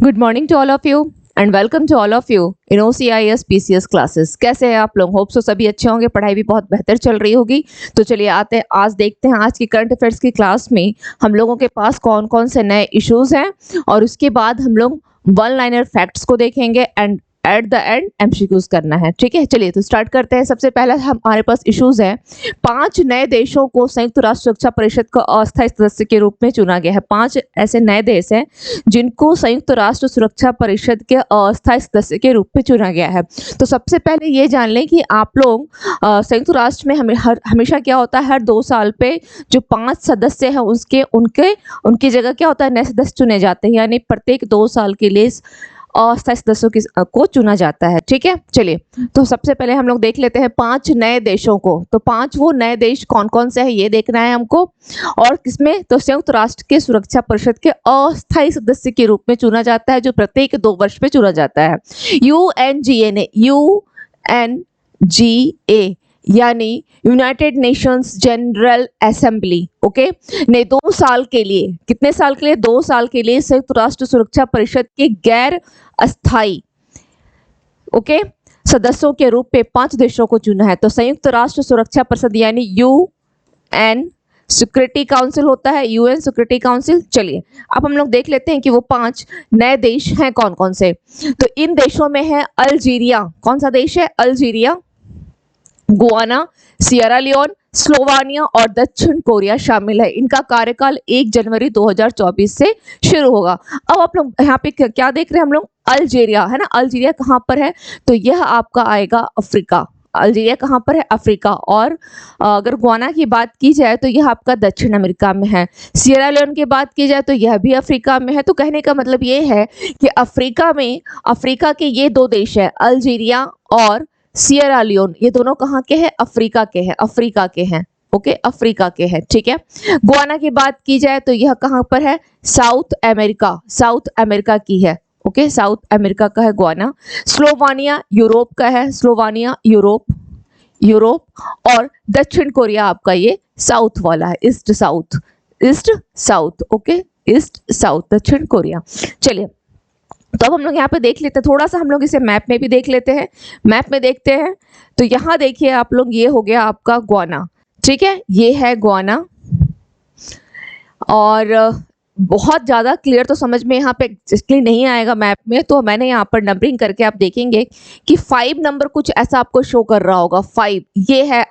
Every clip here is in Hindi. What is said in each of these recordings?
Good morning to all of you and welcome to all of you in OCIS PCS classes. कैसे हैं आप लोग? होप सो सभी अच्छे होंगे, पढ़ाई भी बहुत बेहतर चल रही होगी। तो चलिए आते हैं, आज देखते हैं आज की करंट अफेयर्स की क्लास में हम लोगों के पास कौन कौन से नए इश्यूज हैं, और उसके बाद हम लोग वन लाइनर फैक्ट्स को देखेंगे and at the end MCQs करना है। ठीक है, चलिए तो स्टार्ट करते हैं। सबसे पहला हमारे पास इश्यूज है, 5 नए देशों को संयुक्त राष्ट्र सुरक्षा परिषद का अस्थायी सदस्य के रूप में चुना गया है। 5 ऐसे नए देश हैं जिनको संयुक्त राष्ट्र सुरक्षा परिषद के अस्थायी सदस्य के रूप में चुना गया है। तो सबसे पहले ये जान लें कि आप लोग संयुक्त राष्ट्र में हमेशा क्या होता है, हर 2 साल पे जो 5 सदस्य हैं उनकी जगह क्या होता है, नए सदस्य चुने जाते हैं। यानी प्रत्येक 2 साल के लिए अस्थायी सदस्यों को चुना जाता है। ठीक है, चलिए तो सबसे पहले हम लोग देख लेते हैं 5 नए देशों को। तो 5 वो नए देश कौन कौन से हैं ये देखना है हमको, और किसमें, तो संयुक्त राष्ट्र के सुरक्षा परिषद के अस्थायी सदस्य के रूप में चुना जाता है, जो प्रत्येक 2 वर्ष में चुना जाता है। UNGA यानी United Nations general assembly, okay, ने 2 साल के लिए, कितने साल के लिए, 2 साल के लिए संयुक्त राष्ट्र सुरक्षा परिषद के गैर अस्थायी, ओके, सदस्यों के रूप में 5 देशों को चुना है। तो संयुक्त राष्ट्र सुरक्षा परिषद यानी UN सिक्योरिटी काउंसिल होता है, UN सिक्योरिटी काउंसिल। चलिए अब हम लोग देख लेते हैं कि वो 5 नए देश हैं कौन कौन से। तो इन देशों में है अल्जीरिया, कौन सा देश है, Algeria, Guyana, Sierra Leone, Slovenia और दक्षिण कोरिया शामिल है। इनका कार्यकाल 1 जनवरी 2024 से शुरू होगा। अब आप लोग यहाँ पे क्या देख रहे हैं हम लोग, अल्जीरिया है ना। अल्जीरिया कहाँ पर है, तो यह आपका आएगा अफ्रीका। अल्जीरिया कहाँ पर है, अफ्रीका। और अगर गुआना की बात की जाए तो यह आपका दक्षिण अमेरिका में है। सियरा लियोन की बात की जाए तो यह भी अफ्रीका में है। तो कहने का मतलब ये है कि अफ्रीका के ये 2 देश है, अल्जीरिया और सियरा लियोन, ये दोनों कहाँ के हैं, अफ्रीका के हैं, अफ्रीका के हैं, ओके, अफ्रीका के हैं। ठीक है, गुआना की बात की जाए तो यह कहाँ पर है, साउथ अमेरिका की है, ओके, साउथ अमेरिका का है गुआना। स्लोवानिया यूरोप का है, स्लोवानिया यूरोप। और दक्षिण कोरिया आपका ये साउथ वाला है, east south, okay, east south, दक्षिण कोरिया। चलिए तो अब हम लोग यहाँ पे देख लेते हैं, थोड़ा सा हम लोग इसे मैप में भी देख लेते हैं। मैप में देखते हैं तो यहाँ देखिए आप लोग, ये हो गया आपका गुआना। ठीक है, ये है गुआना, और बहुत ज़्यादा क्लियर तो समझ में यहाँ पे इसलिए नहीं आएगा मैप में, तो मैंने यहाँ पर नंबरिंग करके आप देखेंगे कि 5 नंबर कुछ ऐसा आपको शो कर रहा होगा। 5 ये है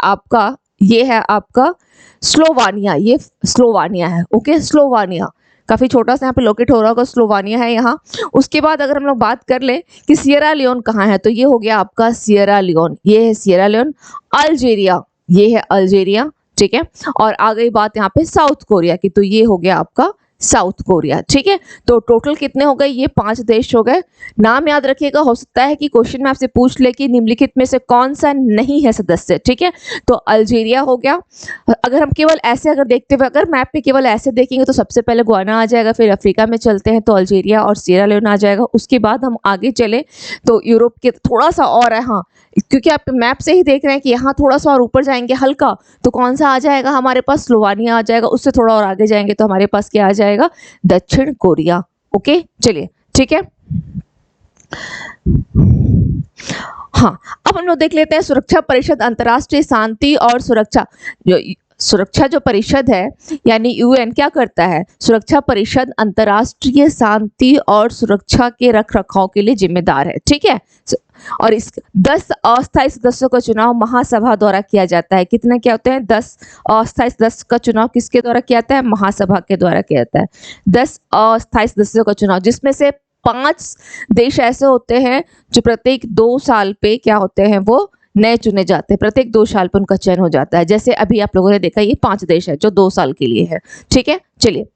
आपका स्लोवानिया, ये स्लोवानिया है, ओके, स्लोवानिया काफ़ी छोटा सा यहाँ पे लोकेट हो रहा होगा, स्लोवानिया है यहाँ। उसके बाद अगर हम लोग बात कर ले कि सियरा लियोन कहाँ है, तो ये हो गया आपका सियरा लियोन, ये है सियरा लियोन। अल्जीरिया, ये है अल्जीरिया, ठीक है। और आ गई बात यहाँ पे साउथ कोरिया की, तो ये हो गया आपका साउथ कोरिया। ठीक है, तो टोटल कितने हो गए, ये 5 देश हो गए। नाम याद रखिएगा, हो सकता है कि क्वेश्चन में आपसे पूछ ले कि निम्नलिखित में से कौन सा नहीं है सदस्य। ठीक है, तो अल्जीरिया हो गया। अगर हम केवल ऐसे अगर देखते हुए, अगर मैप पे केवल ऐसे देखेंगे तो सबसे पहले गुआना आ जाएगा, फिर अफ्रीका में चलते हैं तो अल्जीरिया और सियरा लियोन आ जाएगा। उसके बाद हम आगे चले तो यूरोप के थोड़ा सा और है, हाँ, क्योंकि आप मैप से ही देख रहे हैं कि यहाँ थोड़ा सा और ऊपर जाएंगे हल्का, तो कौन सा आ जाएगा हमारे पास, स्लोवानिया आ जाएगा। उससे थोड़ा और आगे जाएंगे तो हमारे पास क्या आ जाएगा, दक्षिण कोरिया। ओके, चलिए ठीक है। हाँ, अब हम लोग देख लेते हैं सुरक्षा परिषद अंतर्राष्ट्रीय शांति और सुरक्षा जो परिषद है यानी UN क्या करता है, सुरक्षा परिषद अंतर्राष्ट्रीय शांति और सुरक्षा के रखरखाव के लिए जिम्मेदार है। ठीक है, और इस 10 अस्थायी सदस्यों का चुनाव महासभा द्वारा किया जाता है। कितने क्या होते हैं, 10 अस्थायी सदस्य का चुनाव किसके द्वारा किया जाता है, महासभा के द्वारा किया जाता है। 10 अस्थायी सदस्यों का चुनाव, जिसमें से 5 देश ऐसे होते हैं जो प्रत्येक 2 साल पे क्या होते हैं, वो नए चुने जाते हैं, प्रत्येक 2 साल पर उनका चयन हो जाता है। जैसे अभी आप लोगों ने देखा ये 5 देश है जो 2 साल के लिए है। ठीक है, चलिए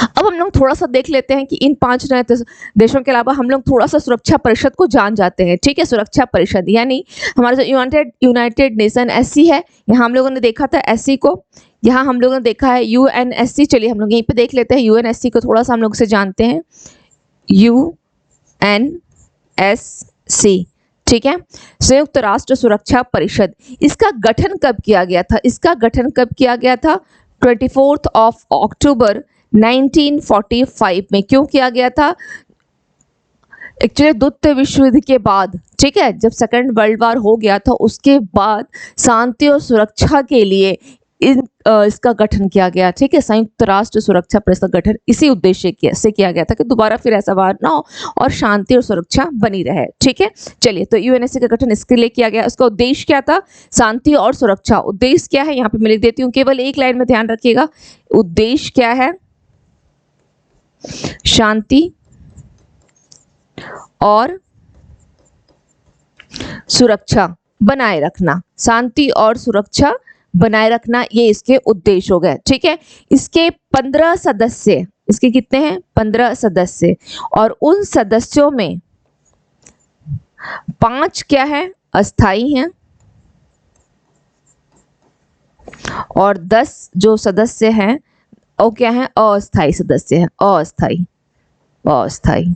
अब हम लोग थोड़ा सा देख लेते हैं कि इन 5 नए देशों के अलावा हम लोग थोड़ा सा सुरक्षा परिषद को जान जाते हैं। ठीक है, सुरक्षा परिषद यानी हमारा जो यूनाइटेड नेशन SC है, यहाँ हम लोगों ने देखा था SC को, यहाँ हम लोगों ने देखा है UNSC। चलिए हम लोग यहीं पे देख लेते हैं UNSC को, थोड़ा सा हम लोग से जानते हैं। UNSC, ठीक है, संयुक्त राष्ट्र सुरक्षा परिषद। इसका गठन कब किया गया था, 24 अक्टूबर 1945 में। क्यों किया गया था, एक्चुअली द्वितीय विश्व युद्ध के बाद, ठीक है, जब सेकंड वर्ल्ड वॉर हो गया था उसके बाद शांति और सुरक्षा के लिए इसका गठन किया गया, ठीक है। संयुक्त राष्ट्र सुरक्षा परिषद का गठन इसी उद्देश्य से किया गया था कि दोबारा फिर ऐसा वार ना हो और शांति और सुरक्षा बनी रहे, ठीक है। चलिए, तो यूएनएससी का गठन इसके लिए किया गया। उसका उद्देश्य क्या था? शांति और सुरक्षा। उद्देश्य क्या है यहाँ पे मैं लिख देती हूँ, केवल एक लाइन में ध्यान रखिएगा। उद्देश्य क्या है? शांति और सुरक्षा बनाए रखना, शांति और सुरक्षा बनाए रखना, ये इसके उद्देश्य हो गए, ठीक है। इसके 15 सदस्य, इसके कितने हैं? 15 सदस्य, और उन सदस्यों में 5 क्या है? अस्थाई हैं, और 10 जो सदस्य हैं वो क्या है? अस्थाई सदस्य हैं। अस्थाई, अस्थाई,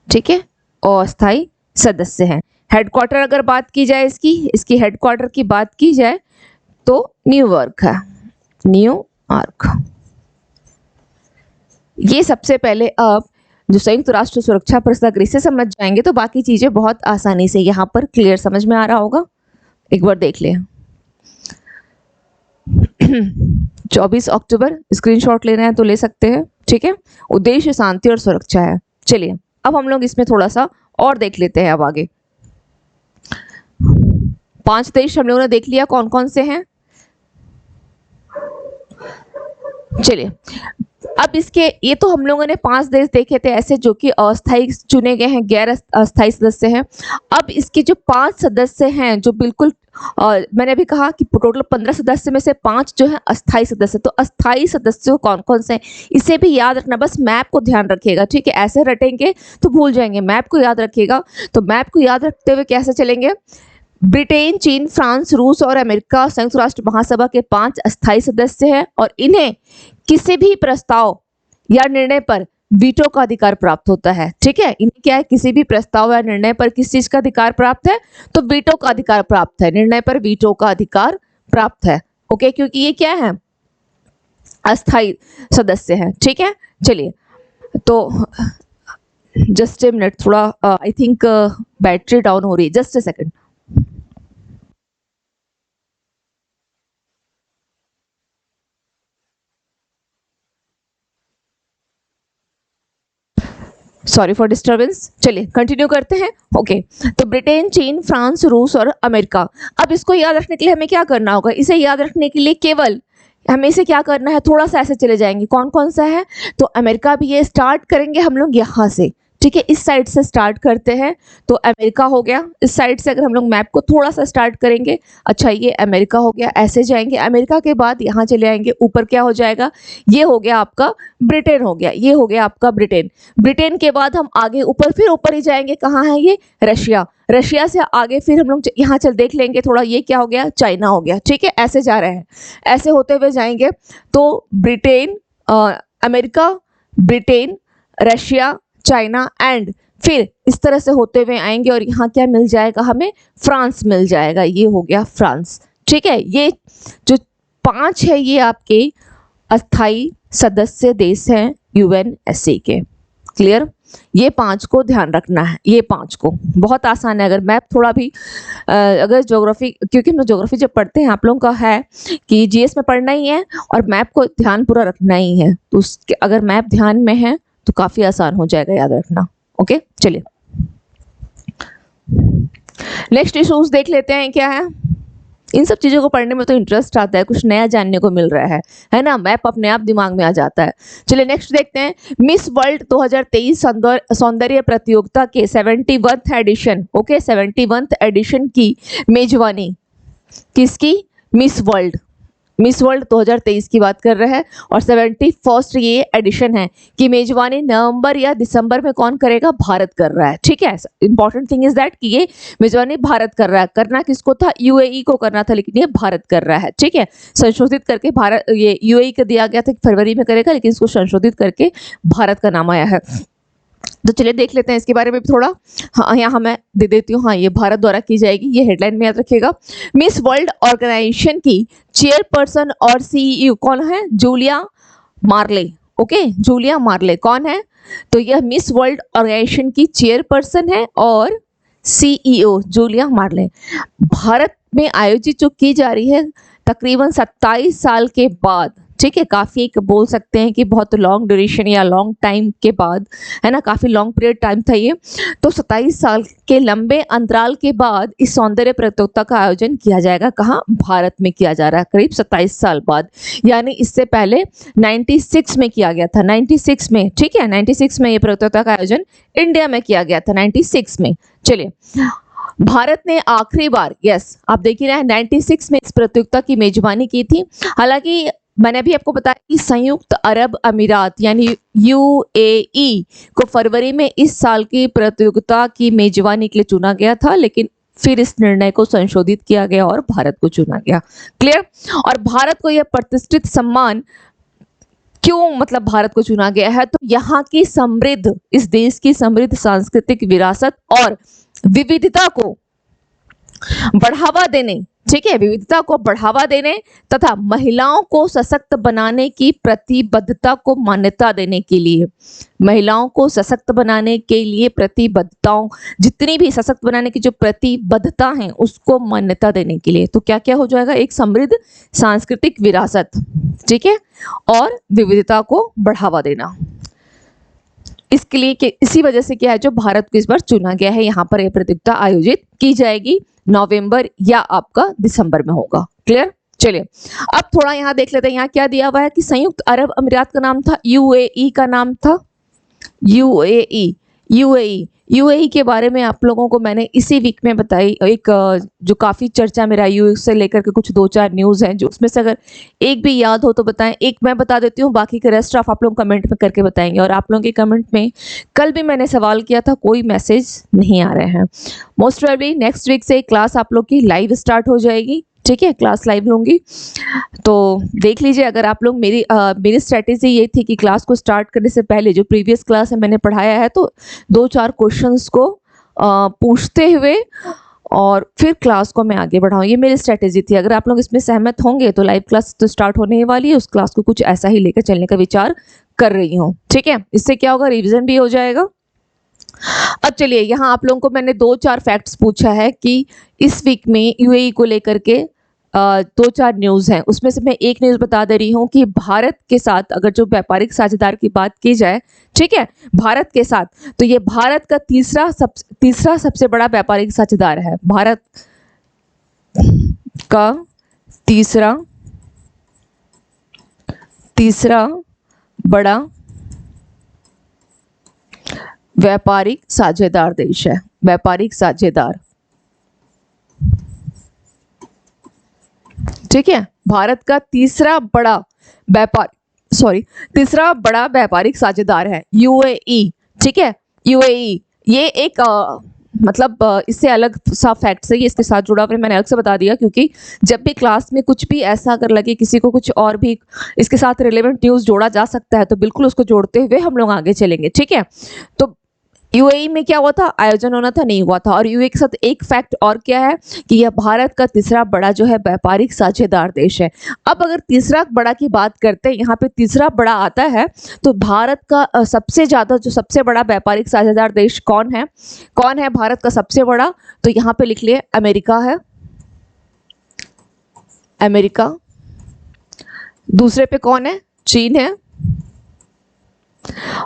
ठीक है, अस्थाई सदस्य हैं। हेडक्वार्टर अगर बात की जाए इसकी हेडक्वार्टर की बात की जाए तो न्यूयॉर्क है, न्यूयॉर्क। ये सबसे पहले अब जो संयुक्त राष्ट्र सुरक्षा परिषद इसे समझ जाएंगे तो बाकी चीजें बहुत आसानी से यहाँ पर क्लियर समझ में आ रहा होगा। एक बार देख लें। 24 अक्टूबर, स्क्रीनशॉट लेना है तो ले सकते हैं, ठीक है। उद्देश्य शांति और सुरक्षा है। चलिए, अब हम लोग इसमें थोड़ा सा और देख लेते हैं। अब आगे 5 देश हम लोगों ने देख लिया कौन कौन से हैं। चलिए, अब इसके ये तो हम लोगों ने 5 देश देखे थे ऐसे जो कि अस्थायी चुने गए हैं, गैर अस्थायी सदस्य हैं। अब इसके जो 5 सदस्य हैं जो बिल्कुल मैंने अभी कहा कि टोटल 15 सदस्य में से 5 जो है अस्थायी सदस्य। तो अस्थायी सदस्य कौन कौन से हैं इसे भी याद रखना, बस मैप को ध्यान रखिएगा, ठीक है। ऐसे रटेंगे तो भूल जाएंगे, मैप को याद रखिएगा। तो मैप को याद रखते हुए कैसे चलेंगे? ब्रिटेन, चीन, फ्रांस, रूस और अमेरिका संयुक्त राष्ट्र महासभा के 5 अस्थायी सदस्य हैं और इन्हें किसी भी प्रस्ताव या निर्णय पर वीटो का अधिकार प्राप्त होता है, ठीक है। इन्हें क्या है? किसी भी प्रस्ताव या निर्णय पर किस चीज का अधिकार प्राप्त है? तो वीटो का अधिकार प्राप्त है, निर्णय पर वीटो का अधिकार प्राप्त है, ओके, क्योंकि ये क्या है? अस्थायी सदस्य है, ठीक है। चलिए, तो जस्ट ए मिनट, थोड़ा आई थिंक बैटरी डाउन हो रही है, just a second. Sorry for disturbance. चलिए कंटिन्यू करते हैं। ओके, तो ब्रिटेन, चीन, फ्रांस, रूस और अमेरिका। अब इसको याद रखने के लिए हमें क्या करना होगा? इसे याद रखने के लिए केवल हमें इसे क्या करना है? थोड़ा सा ऐसे चले जाएंगे। कौन कौन सा है? तो अमेरिका भी, ये स्टार्ट करेंगे हम लोग यहाँ से, ठीक है। इस साइड से स्टार्ट करते हैं तो अमेरिका हो गया। इस साइड से अगर हम लोग मैप को थोड़ा सा स्टार्ट करेंगे, अच्छा ये अमेरिका हो गया, ऐसे जाएंगे। अमेरिका के बाद यहाँ चले आएंगे, ऊपर क्या हो जाएगा? ये हो गया आपका ब्रिटेन हो गया, ये हो गया आपका ब्रिटेन। ब्रिटेन के बाद हम आगे ऊपर, फिर ऊपर ही जाएंगे, कहाँ है ये? रशिया। रशिया से आगे फिर हम लोग यहाँ चल देख लेंगे थोड़ा, ये क्या हो गया? चाइना हो गया, ठीक है। ऐसे जा रहे हैं, ऐसे होते हुए जाएंगे तो Britain, America, Britain, Russia, China and फिर इस तरह से होते हुए आएंगे और यहाँ क्या मिल जाएगा हमें? फ्रांस मिल जाएगा। ये हो गया फ्रांस, ठीक है। ये जो 5 है ये आपके अस्थाई सदस्य देश हैं यूएनएससी के। क्लियर? ये 5 को ध्यान रखना है, ये 5 को। बहुत आसान है। अगर मैप थोड़ा भी अगर ज्योग्राफी, क्योंकि हम ज्योग्राफी जब पढ़ते हैं आप लोगों का है कि जीएस में पढ़ना ही है और मैप को ध्यान पूरा रखना ही है, तो उसके अगर मैप ध्यान में है तो काफी आसान हो जाएगा याद रखना, ओके। चलिए नेक्स्ट इश्यूज देख लेते हैं क्या है। इन सब चीजों को पढ़ने में तो इंटरेस्ट आता है, कुछ नया जानने को मिल रहा है ना। मैप अपने आप दिमाग में आ जाता है। चलिए नेक्स्ट देखते हैं। मिस वर्ल्ड 2023 सौंदर्य प्रतियोगिता के 71th addition, okay, 71th addition की मेजबानी किसकी? Miss world. मिस वर्ल्ड 2023 की बात कर रहे हैं और 71st ये एडिशन है कि मेजबानी नवंबर या दिसंबर में कौन करेगा? भारत कर रहा है, ठीक है। इंपॉर्टेंट थिंग इज दैट कि ये मेजबानी भारत कर रहा है। करना किसको था? यूएई को करना था, लेकिन ये भारत कर रहा है, ठीक है। संशोधित करके भारत, ये यूएई का दिया गया था कि फरवरी में करेगा, लेकिन इसको संशोधित करके भारत का नाम आया है। तो चलिए देख लेते हैं इसके बारे में भी थोड़ा। हाँ, यहाँ मैं दे देती हूँ। हाँ, ये भारत द्वारा की जाएगी, ये हेडलाइन में याद रखिएगा। मिस वर्ल्ड ऑर्गेनाइजेशन की चेयरपर्सन और सीईओ कौन है? जूलिया मार्ले, ओके। जूलिया मार्ले कौन है? तो यह मिस वर्ल्ड ऑर्गेनाइजेशन की चेयरपर्सन है और सीईओ जूलिया मार्ले। भारत में आयोजित जो की जा रही है तकरीबन 27 साल के बाद, ठीक है, काफ़ी एक बोल सकते हैं कि बहुत लॉन्ग ड्यूरेशन या लॉन्ग टाइम के बाद, है ना, काफ़ी लॉन्ग पीरियड टाइम था ये। तो 27 साल के लंबे अंतराल के बाद इस सौंदर्य प्रतियोगिता का आयोजन किया जाएगा। कहाँ? भारत में किया जा रहा है, करीब 27 साल बाद। यानी इससे पहले 96 में किया गया था, 96 में, ठीक है, 96 में ये प्रतियोगिता का आयोजन इंडिया में किया गया था, 96 में। चलिए, भारत ने आखिरी बार, यस आप देख ही रहे हैं, 96 में इस प्रतियोगिता की मेजबानी की थी। हालांकि मैंने अभी आपको बताया कि संयुक्त अरब अमीरात यानी यूएई को फरवरी में इस साल की प्रतियोगिता की मेजबानी के लिए चुना गया था, लेकिन फिर इस निर्णय को संशोधित किया गया और भारत को चुना गया। क्लियर? और भारत को यह प्रतिष्ठित सम्मान क्यों, मतलब भारत को चुना गया है, तो यहाँ की समृद्ध, इस देश की समृद्ध सांस्कृतिक विरासत और विविधता को बढ़ावा देने, ठीक है, विविधता को बढ़ावा देने तथा महिलाओं को सशक्त बनाने की प्रतिबद्धता को मान्यता देने के लिए, महिलाओं को सशक्त बनाने के लिए प्रतिबद्धताओं, जितनी भी सशक्त बनाने की जो प्रतिबद्धता है उसको मान्यता देने के लिए। तो क्या क्या हो जाएगा? एक समृद्ध सांस्कृतिक विरासत, ठीक है, और विविधता को बढ़ावा देना। इसके लिए कि इसी वजह से क्या है, जो भारत को इस बार चुना गया है, यहाँ पर यह प्रतियोगिता आयोजित की जाएगी। नवंबर या आपका दिसंबर में होगा। क्लियर? चलिए, अब थोड़ा यहाँ देख लेते हैं, यहाँ क्या दिया हुआ है कि संयुक्त अरब अमीरात का नाम था यूएई, का नाम था यूएई। यूएई के बारे में आप लोगों को मैंने इसी वीक में बताई, एक जो काफ़ी चर्चा में रही, यूएई से लेकर के कुछ 2-4 न्यूज़ हैं, जो उसमें से अगर एक भी याद हो तो बताएं। एक मैं बता देती हूँ, बाकी के रेस्ट आप लोग कमेंट में करके बताएंगे। और आप लोगों के कमेंट में कल भी मैंने सवाल किया था, कोई मैसेज नहीं आ रहे हैं। मोस्ट प्रोबेबली नेक्स्ट वीक से क्लास आप लोग की लाइव स्टार्ट हो जाएगी, ठीक है, क्लास लाइव लूँगी। तो देख लीजिए, अगर आप लोग मेरी स्ट्रेटेजी ये थी कि क्लास को स्टार्ट करने से पहले जो प्रीवियस क्लास है मैंने पढ़ाया है, तो 2-4 क्वेश्चंस को पूछते हुए और फिर क्लास को मैं आगे बढ़ाऊँ, ये मेरी स्ट्रेटेजी थी। अगर आप लोग इसमें सहमत होंगे तो लाइव क्लास तो स्टार्ट होने ही वाली है, उस क्लास को कुछ ऐसा ही लेकर चलने का विचार कर रही हूँ, ठीक है। इससे क्या होगा, रिविजन भी हो जाएगा। अब चलिए, यहाँ आप लोगों को मैंने 2-4 फैक्ट्स पूछा है कि इस वीक में यूएई को लेकर के 2-4 न्यूज़ हैं। उसमें से मैं एक न्यूज़ बता दे रही हूँ कि भारत के साथ अगर जो व्यापारिक साझेदार की बात की जाए, ठीक है, भारत के साथ, तो ये भारत का तीसरा सबसे बड़ा व्यापारिक साझेदार है। भारत का तीसरा बड़ा व्यापारिक साझेदार देश है। व्यापारिक साझेदार, ठीक है, भारत का तीसरा बड़ा व्यापारिक साझेदार है यूएई, ठीक है। यूएई ये एक मतलब इससे अलग सा फैक्ट है, ये इसके साथ जुड़ा हुआ, मैंने अलग से बता दिया, क्योंकि जब भी क्लास में कुछ भी ऐसा अगर लगे किसी को कुछ और भी इसके साथ रिलेवेंट न्यूज़ जोड़ा जा सकता है तो बिल्कुल उसको जोड़ते हुए हम लोग आगे चलेंगे, ठीक है। तो यूएई में क्या हुआ था, आयोजन होना था, नहीं हुआ था। और यूएई के साथ एक फैक्ट और क्या है कि यह भारत का तीसरा बड़ा जो है व्यापारिक साझेदार देश है। अब अगर तीसरा बड़ा की बात करते हैं, यहाँ पे तीसरा बड़ा आता है, तो भारत का सबसे बड़ा व्यापारिक साझेदार देश कौन है भारत का सबसे बड़ा, तो यहाँ पे लिख लिए अमेरिका है, अमेरिका। दूसरे पे कौन है, चीन है,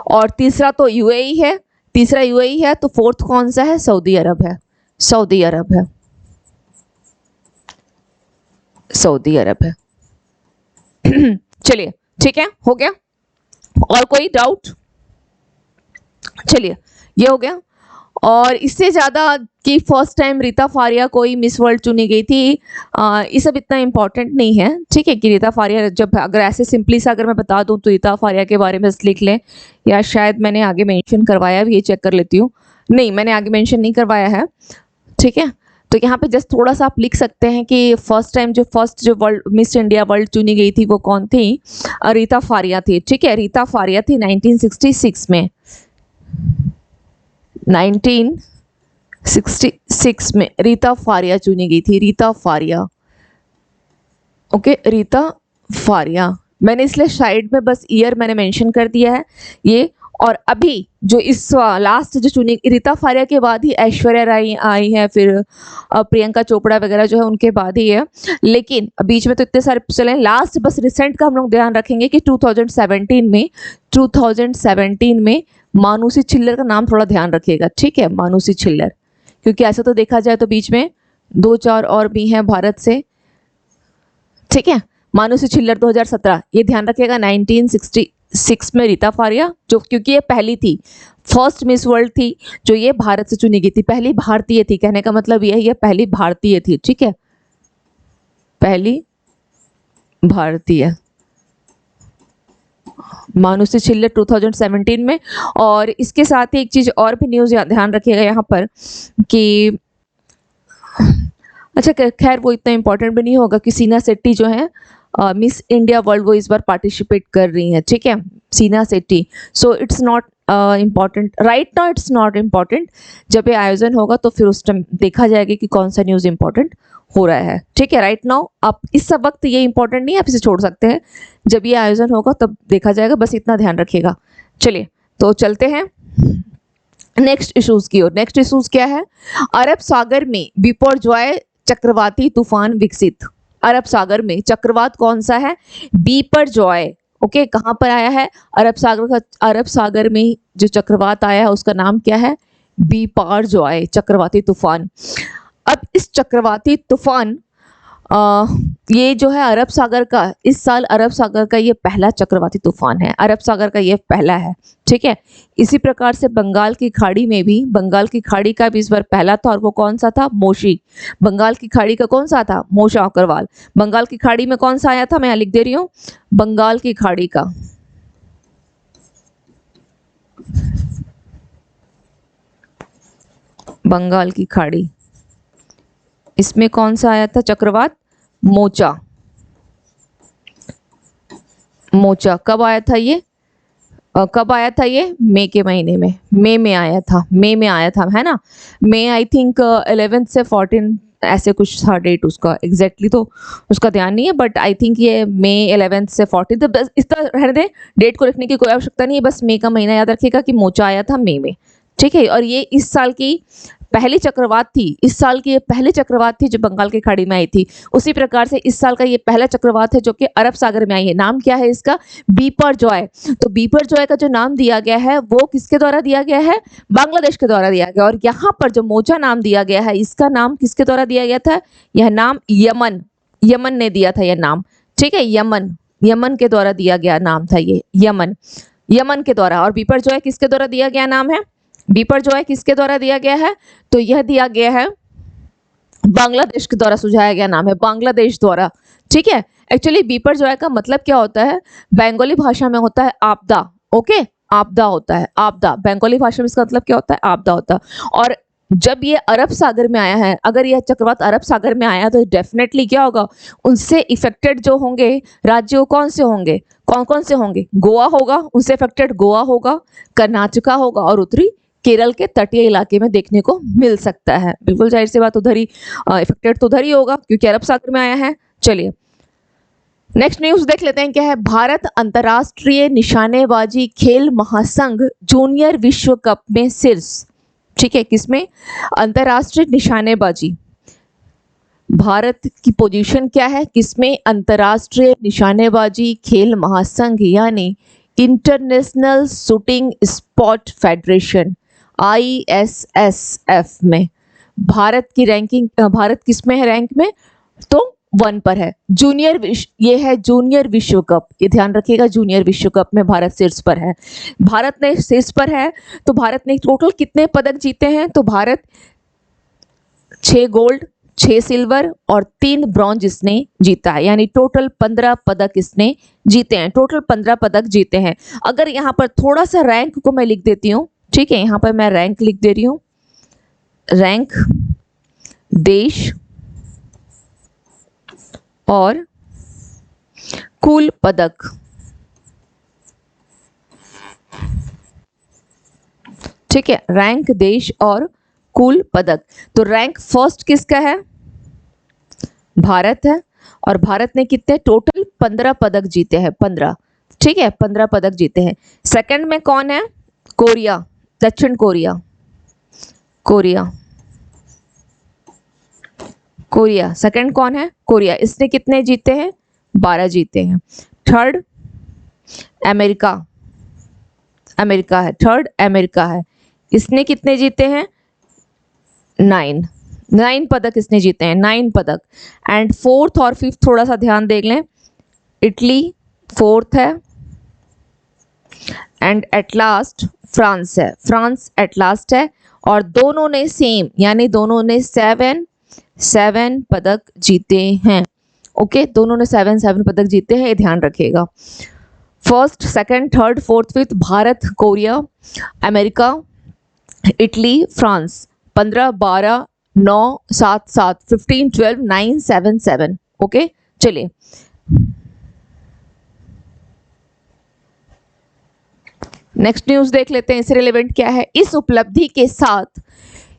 और तीसरा तो यूएई है, तीसरा यूएई है, तो फोर्थ कौन सा है, सऊदी अरब है, सऊदी अरब है, सऊदी अरब है। चलिए, ठीक है, हो गया। और कोई डाउट? चलिए, ये हो गया। और इससे ज़्यादा कि फर्स्ट टाइम रीता फारिया कोई मिस वर्ल्ड चुनी गई थी, ये सब इतना इम्पोर्टेंट नहीं है, ठीक है, कि रीता फारिया, जब अगर ऐसे सिंपली सा अगर मैं बता दूं तो रीता फारिया के बारे में लिख लें, या शायद मैंने आगे मेंशन करवाया भी, ये चेक कर लेती हूँ। नहीं, मैंने आगे मेंशन नहीं करवाया है, ठीक है। तो यहाँ पे जस्ट थोड़ा सा आप लिख सकते हैं कि फर्स्ट जो वर्ल्ड मिस इंडिया वर्ल्ड चुनी गई थी वो कौन थी, रीता फारिया थी, ठीक है। रीता फारिया थी 1966 में, 1966 में रीता फारिया चुनी गई थी, रीता फारिया, ओके, रीता फारिया। मैंने इसलिए साइड में बस ईयर मैंने मेंशन कर दिया है ये, और अभी जो इस लास्ट जो चुनी रीता फारिया के बाद ही ऐश्वर्या राय आई है, फिर प्रियंका चोपड़ा वगैरह जो है उनके बाद ही है। लेकिन बीच में तो इतने सारे चले, लास्ट बस रिसेंट का हम लोग ध्यान रखेंगे कि 2017 में मानुषी छिल्लर का नाम थोड़ा ध्यान रखिएगा, ठीक है, मानुषी छिल्लर, क्योंकि ऐसा तो देखा जाए तो बीच में 2-4 और भी हैं भारत से, ठीक है। मानुषी छिल्लर 2017, ये ध्यान रखिएगा। 1966 में रीता फारिया, जो क्योंकि ये पहली थी, फर्स्ट मिस वर्ल्ड थी जो ये भारत से चुनी गई थी, पहली भारतीय थी, कहने का मतलब यही है पहली भारतीय थी, ठीक है, पहली भारतीय मानुषी छिल्लर 2017 में। और इसके साथ ही एक चीज और भी न्यूज ध्यान रखिएगा यहाँ पर कि अच्छा खैर वो इतना इंपॉर्टेंट भी नहीं होगा कि सीना शेट्टी जो है मिस इंडिया वर्ल्ड वो इस बार पार्टिसिपेट कर रही हैं, ठीक है, सीना Shetty. So it's not important right now, it's not important. जब ये आयोजन होगा तो फिर उस टाइम देखा जाएगा कि कौन सा न्यूज़ इंपॉर्टेंट हो रहा है, ठीक है। राइट नाउ आप इस सब वक्त ये इंपॉर्टेंट नहीं है, आप इसे छोड़ सकते हैं, जब ये आयोजन होगा तब देखा जाएगा, बस इतना ध्यान रखिएगा। चलिए तो चलते हैं नेक्स्ट इश्यूज की ओर। नेक्स्ट इश्यूज क्या है? अरब सागर में बिपरजॉय चक्रवाती तूफान विकसित। अरब सागर में चक्रवात कौन सा है? बिपरजॉय। ओके, कहाँ पर आया है? अरब सागर में जो चक्रवात आया है उसका नाम क्या है? बिपरजॉय चक्रवाती तूफान। अब इस चक्रवाती तूफान ये जो है अरब सागर का, इस साल अरब सागर का ये पहला चक्रवाती तूफान है, अरब सागर का ये पहला है, ठीक है। इसी प्रकार से बंगाल की खाड़ी में भी, बंगाल की खाड़ी का भी इस बार पहला था, और वो कौन सा था? मोशी। बंगाल की खाड़ी का कौन सा था? मोशा अग्रवाल। बंगाल की खाड़ी में कौन सा आया था? मैं यहाँ लिख दे रही हूँ, बंगाल की खाड़ी का बंगाल की खाड़ी, इसमें कौन सा आया था चक्रवात? मोचा। मोचा कब आया था ये? कब आया था ये? मई के महीने में, मई में आया था, मई में आया था, है ना। मई आई थिंक 11 से 14 ऐसे कुछ था डेट उसका, एग्जैक्टली तो उसका ध्यान नहीं है, बट आई थिंक ये मई 11 से 14, तो बस इस तरह रहने दें, डेट को लिखने की कोई आवश्यकता नहीं है, बस मई का महीना याद रखिएगा कि मोचा आया था मई में, ठीक है। और ये इस साल की पहली चक्रवात थी, इस साल की ये पहली चक्रवात थी जो बंगाल की खाड़ी में आई थी। उसी प्रकार से इस साल का ये पहला चक्रवात है जो कि अरब सागर में आई है। नाम क्या है इसका? बिपरजॉय। तो बिपरजॉय का जो नाम दिया गया है वो किसके द्वारा दिया गया है? बांग्लादेश के द्वारा दिया गया। और यहाँ पर जो मोचा नाम दिया गया है, इसका नाम किसके द्वारा दिया गया था? यह नाम यमन ने दिया था, यह नाम, ठीक है, यमन के द्वारा दिया गया नाम था ये, यमन के द्वारा। और बिपरजॉय किसके द्वारा दिया गया नाम है? बिपरजॉय किसके द्वारा दिया गया है? तो यह दिया गया है बांग्लादेश के द्वारा, सुझाया गया नाम है बांग्लादेश द्वारा, ठीक है। एक्चुअली बिपरजॉय का मतलब क्या होता है? बंगाली भाषा में होता है आपदा। ओके, आपदा होता है, आपदा। बंगाली भाषा में इसका मतलब क्या होता है? आपदा होता है। और जब ये अरब सागर में आया है, अगर यह चक्रवात अरब सागर में आया तो डेफिनेटली क्या होगा? उनसे इफेक्टेड जो होंगे राज्य कौन से होंगे? कौन कौन से होंगे? गोवा होगा, उनसे इफेक्टेड गोवा होगा, कर्नाटका होगा, और उत्तरी केरल के तटीय इलाके में देखने को मिल सकता है। बिल्कुल जाहिर सी बात, उधर ही इफेक्टेड तो उधर ही होगा क्योंकि अरब सागर में आया है। चलिए नेक्स्ट न्यूज देख लेते हैं क्या है। भारत अंतर्राष्ट्रीय निशानेबाजी खेल महासंघ जूनियर विश्व कप में शीर्ष, ठीक है, किसमें? अंतर्राष्ट्रीय निशानेबाजी। भारत की पोजीशन क्या है किसमें? अंतर्राष्ट्रीय निशानेबाजी खेल महासंघ यानी international shooting sport federation ISSF में भारत की रैंकिंग, भारत किसमें है रैंक में? तो 1 पर है। ये है जूनियर विश्व कप, ये ध्यान रखिएगा, जूनियर विश्व कप में भारत शीर्ष पर है। भारत ने शीर्ष पर है तो भारत ने टोटल कितने पदक जीते हैं? तो भारत 6 गोल्ड, 6 सिल्वर और 3 ब्रॉन्ज इसने जीता है, यानी टोटल 15 पदक इसने जीते हैं, टोटल 15 पदक जीते हैं। अगर यहाँ पर थोड़ा सा रैंक को मैं लिख देती हूँ, ठीक है, यहाँ पर मैं रैंक लिख दे रही हूँ, रैंक देश और कुल पदक, ठीक है, रैंक देश और कुल पदक। तो रैंक फर्स्ट किसका है? भारत है, और भारत ने कितने? टोटल 15 पदक जीते हैं, 15, ठीक है, 15 पदक जीते हैं। सेकंड में कौन है? कोरिया, दक्षिण कोरिया, कोरिया, कोरिया। सेकंड कौन है? कोरिया। इसने कितने जीते हैं? 12 जीते हैं। थर्ड अमेरिका, अमेरिका है। थर्ड अमेरिका है, इसने कितने जीते हैं? 9 पदक इसने जीते हैं, 9 पदक। एंड फोर्थ और फिफ्थ थोड़ा सा ध्यान देख लें, इटली फोर्थ है एंड एट लास्ट फ्रांस है, फ्रांस एट लास्ट है। और दोनों ने सेम, यानी दोनों ने 7 पदक जीते हैं। ओके, दोनों ने 7 पदक जीते हैं, ये ध्यान रखिएगा। First, second, third, fourth, fifth, Bharat, Korea, America, Italy, France. 15, 12, 9, 7, 7, 15, 12, 9, 7, 7। Okay, चलिए नेक्स्ट न्यूज देख लेते हैं। इससे रिलेवेंट क्या है? इस उपलब्धि के साथ,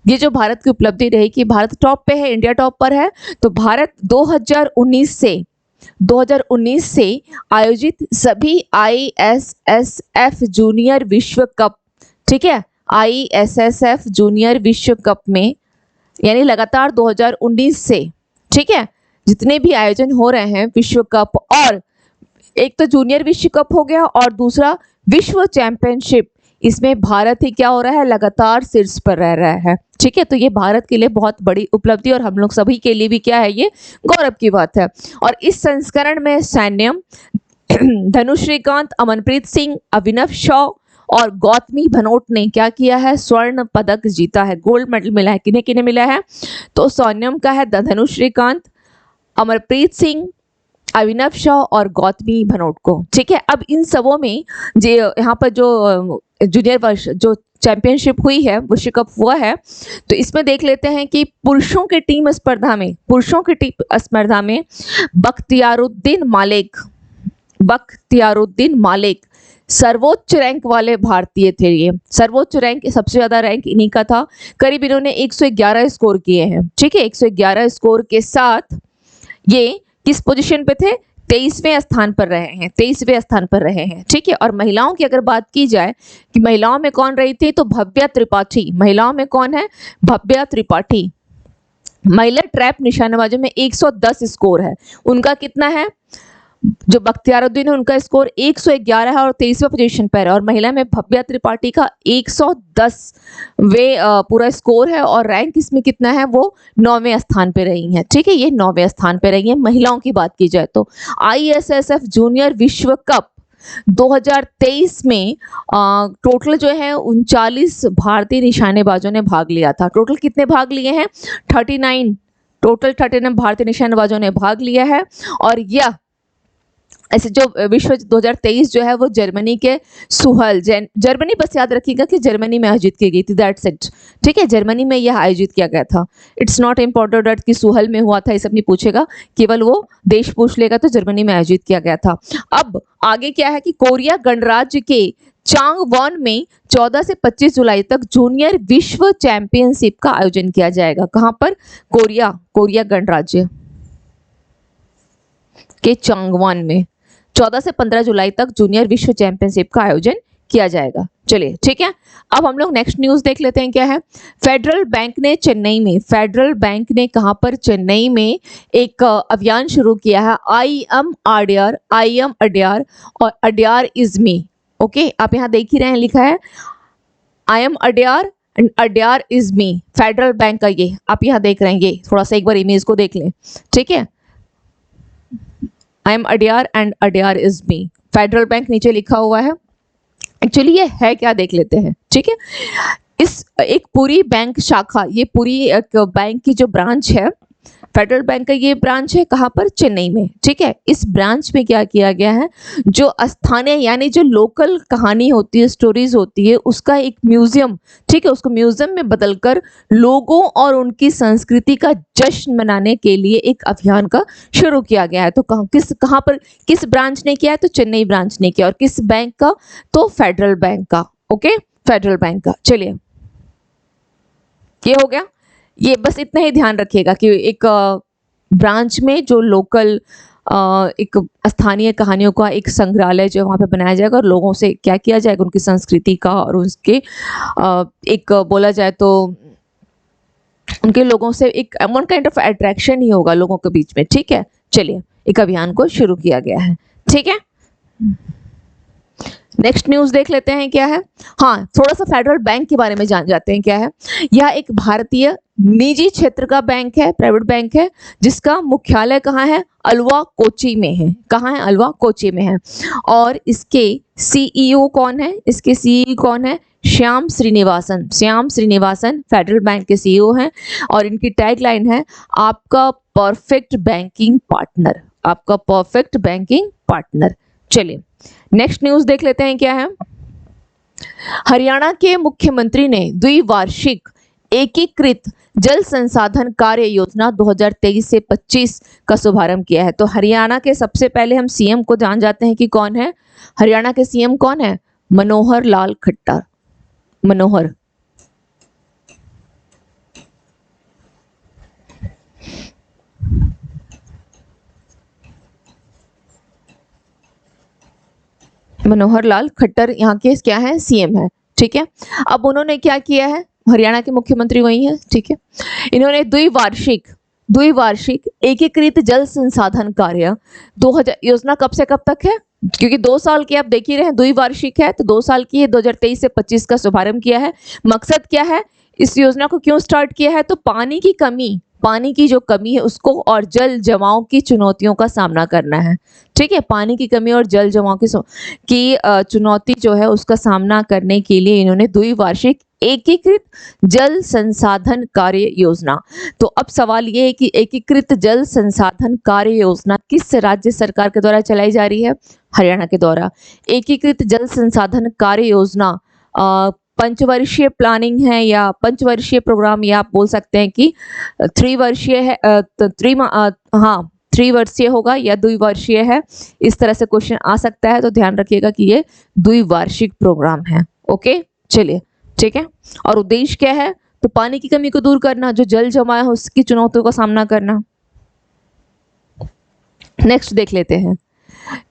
ये जो भारत की उपलब्धि रही कि भारत टॉप पे है, इंडिया टॉप पर है, तो भारत 2019 से आयोजित सभी ISSF जूनियर विश्व कप, ठीक है, ISSF जूनियर विश्व कप में, यानी लगातार 2019 से, ठीक है, जितने भी आयोजन हो रहे हैं विश्व कप, और एक तो जूनियर विश्व कप हो गया और दूसरा विश्व चैंपियनशिप, इसमें भारत ही क्या हो रहा है? लगातार शीर्ष पर रह रहा है। ठीक है, तो ये भारत के लिए बहुत बड़ी उपलब्धि और हम लोग सभी के लिए भी क्या है? ये गौरव की बात है। और इस संस्करण में सैन्यम, धनुश्रीकांत, अमनप्रीत सिंह, अभिनव शॉ और गौतमी भनोट ने क्या किया है? स्वर्ण पदक जीता है, गोल्ड मेडल मिला है। किन्हें किन्हें मिला है? तो सैन्यम का है धनुश्रीकांत, अमरप्रीत सिंह, अभिनव शॉ और गौतमी भनोट को। ठीक है, अब इन सबों में जो यहाँ पर जो जूनियर वर्ष जो चैंपियनशिप हुई है, विश्व कप हुआ है, तो इसमें देख लेते हैं कि पुरुषों के टीम स्पर्धा में बख्तियारुद्दीन मालिक सर्वोच्च रैंक वाले भारतीय थे। ये सर्वोच्च रैंक, सबसे ज्यादा रैंक इन्हीं का था। करीब इन्होंने 111 स्कोर किए हैं। ठीक है, 111 स्कोर के साथ ये किस पोजीशन पे थे? 23वें स्थान पर रहे हैं, 23वें स्थान पर रहे हैं। ठीक है, और महिलाओं की अगर बात की जाए कि महिलाओं में कौन रही थी, तो भव्या त्रिपाठी। महिलाओं में कौन है? भव्या त्रिपाठी। महिला ट्रैप निशानेबाजों में 110 स्कोर है, उनका कितना है? जो बख्तियारुद्दीन है उनका स्कोर 111 है और 23वें पोजीशन पर है। और महिला में भव्या त्रिपाठी का 110 वे पूरा स्कोर है और रैंक इसमें कितना है? वो 9वें स्थान पे रही हैं। ठीक है, ये 9वें स्थान पे रही हैं महिलाओं की बात की जाए तो। ISSF जूनियर विश्व कप 2023 में टोटल जो है 39 भारतीय निशानेबाजों ने भाग लिया था। टोटल कितने भाग लिए हैं? 39, टोटल 39 भारतीय निशानेबाजों ने भाग लिया है। और यह ऐसे जो विश्व 2023 जो है वो जर्मनी के सुहल, जर्मनी, बस याद रखिएगा कि जर्मनी में आयोजित की गई थी, दैट्स इट। ठीक है, जर्मनी में यह आयोजित किया गया था। इट्स नॉट इम्पोर्टेंट दैट कि सुहल में हुआ था, ये सब नहीं पूछेगा, केवल वो देश पूछ लेगा, तो जर्मनी में आयोजित किया गया था। अब आगे क्या है कि कोरिया गणराज्य के चांगवॉन में 14 से 25 जुलाई तक जूनियर विश्व चैंपियनशिप का आयोजन किया जाएगा। कहाँ पर? कोरिया गणराज्य के चांगवॉन में 14 से 15 जुलाई तक जूनियर विश्व चैंपियनशिप का आयोजन किया जाएगा। चलिए, ठीक है, अब हम लोग नेक्स्ट न्यूज देख लेते हैं क्या है। फेडरल बैंक ने कहां पर? चेन्नई में एक अभियान शुरू किया है, आई एम अड्यार और अड्यार इज मी। ओके, आप यहाँ देख ही रहे हैं, लिखा है I am Adyar and Adyar is me. Federal bank का ये आप यहाँ देख रहे हैं, ये थोड़ा सा एक बार इमेज को देख लें। ठीक है, I am Adyar and Adyar is me, federal bank नीचे लिखा हुआ है। एक्चुअली ये है क्या, देख लेते हैं। ठीक है, इस एक पूरी बैंक शाखा, ये पूरी एक बैंक की जो ब्रांच है, फेडरल बैंक का ये ब्रांच है, कहाँ पर? चेन्नई में। ठीक है, इस ब्रांच में क्या किया गया है? जो स्थानीय यानी जो लोकल कहानी होती है, स्टोरीज होती है, उसका एक म्यूजियम, ठीक है, उसको म्यूजियम में बदलकर लोगों और उनकी संस्कृति का जश्न मनाने के लिए एक अभियान का शुरू किया गया है। तो कहाँ पर किस ब्रांच ने किया है? तो चेन्नई ब्रांच ने किया। और किस बैंक का? तो फेडरल बैंक का। ओके, फेडरल बैंक का। चलिए, ये हो गया। ये बस इतना ही ध्यान रखिएगा कि एक ब्रांच में जो लोकल एक स्थानीय कहानियों का एक संग्रहालय जो वहाँ पे बनाया जाएगा और लोगों से क्या किया जाएगा, उनकी संस्कृति का और उसके एक बोला जाए तो उनके लोगों से एक वन काइंड ऑफ अट्रैक्शन ही होगा लोगों के बीच में। ठीक है, चलिए एक अभियान को शुरू किया गया है। ठीक है, नेक्स्ट न्यूज देख लेते हैं क्या है। हाँ, थोड़ा सा फेडरल बैंक के बारे में जान जाते हैं क्या है। यह एक भारतीय निजी क्षेत्र का बैंक है, प्राइवेट बैंक है, जिसका मुख्यालय कहाँ है, अलवा कोची में है। कहाँ है, अलवा कोची में है। और इसके सीईओ कौन है, इसके सीईओ कौन है, श्याम श्रीनिवासन। श्याम श्रीनिवासन फेडरल बैंक के सीईओ हैं और इनकी टैगलाइन है, आपका परफेक्ट बैंकिंग पार्टनर। आपका परफेक्ट बैंकिंग पार्टनर। चलिए नेक्स्ट न्यूज देख लेते हैं क्या है। हरियाणा के मुख्यमंत्री ने द्विवार्षिक एकीकृत जल संसाधन कार्य योजना 2023 से 25 का शुभारंभ किया है। तो हरियाणा के सबसे पहले हम सीएम को जान जाते हैं कि कौन है। हरियाणा के सीएम कौन है, मनोहर लाल खट्टर। मनोहर मनोहर लाल खट्टर यहाँ के क्या है, सीएम है। ठीक है, अब उन्होंने क्या किया है, हरियाणा के मुख्यमंत्री वही है। ठीक है, इन्होंने द्विवार्षिक एकीकृत जल संसाधन कार्य 2000 योजना कब से कब तक है, क्योंकि 2 साल की आप देख ही रहे हैं, द्विवार्षिक है तो 2 साल की है, 2023 से 25 का शुभारंभ किया है। मकसद क्या है, इस योजना को क्यों स्टार्ट किया है, तो पानी की जो कमी है उसको और जल जमाव की चुनौतियों का सामना करना है। ठीक है, पानी की कमी और जल जमाव की चुनौती जो है उसका सामना करने के लिए इन्होंने द्विवार्षिक एकीकृत जल संसाधन कार्य योजना। तो अब सवाल ये है कि एकीकृत जल संसाधन कार्य योजना किस राज्य सरकार के द्वारा चलाई जा रही है, हरियाणा के द्वारा। एकीकृत जल संसाधन कार्य योजना पंचवर्षीय प्लानिंग है या पंचवर्षीय प्रोग्राम, या आप बोल सकते हैं कि 3 वर्षीय है, 3 वर्षीय होगा या द्विवर्षीय है, इस तरह से क्वेश्चन आ सकता है। तो ध्यान रखिएगा कि ये द्विवार्षिक प्रोग्राम है। ओके, चलिए ठीक है। और उद्देश्य क्या है, तो पानी की कमी को दूर करना, जो जल जमा है उसकी चुनौतियों का सामना करना। नेक्स्ट देख लेते हैं,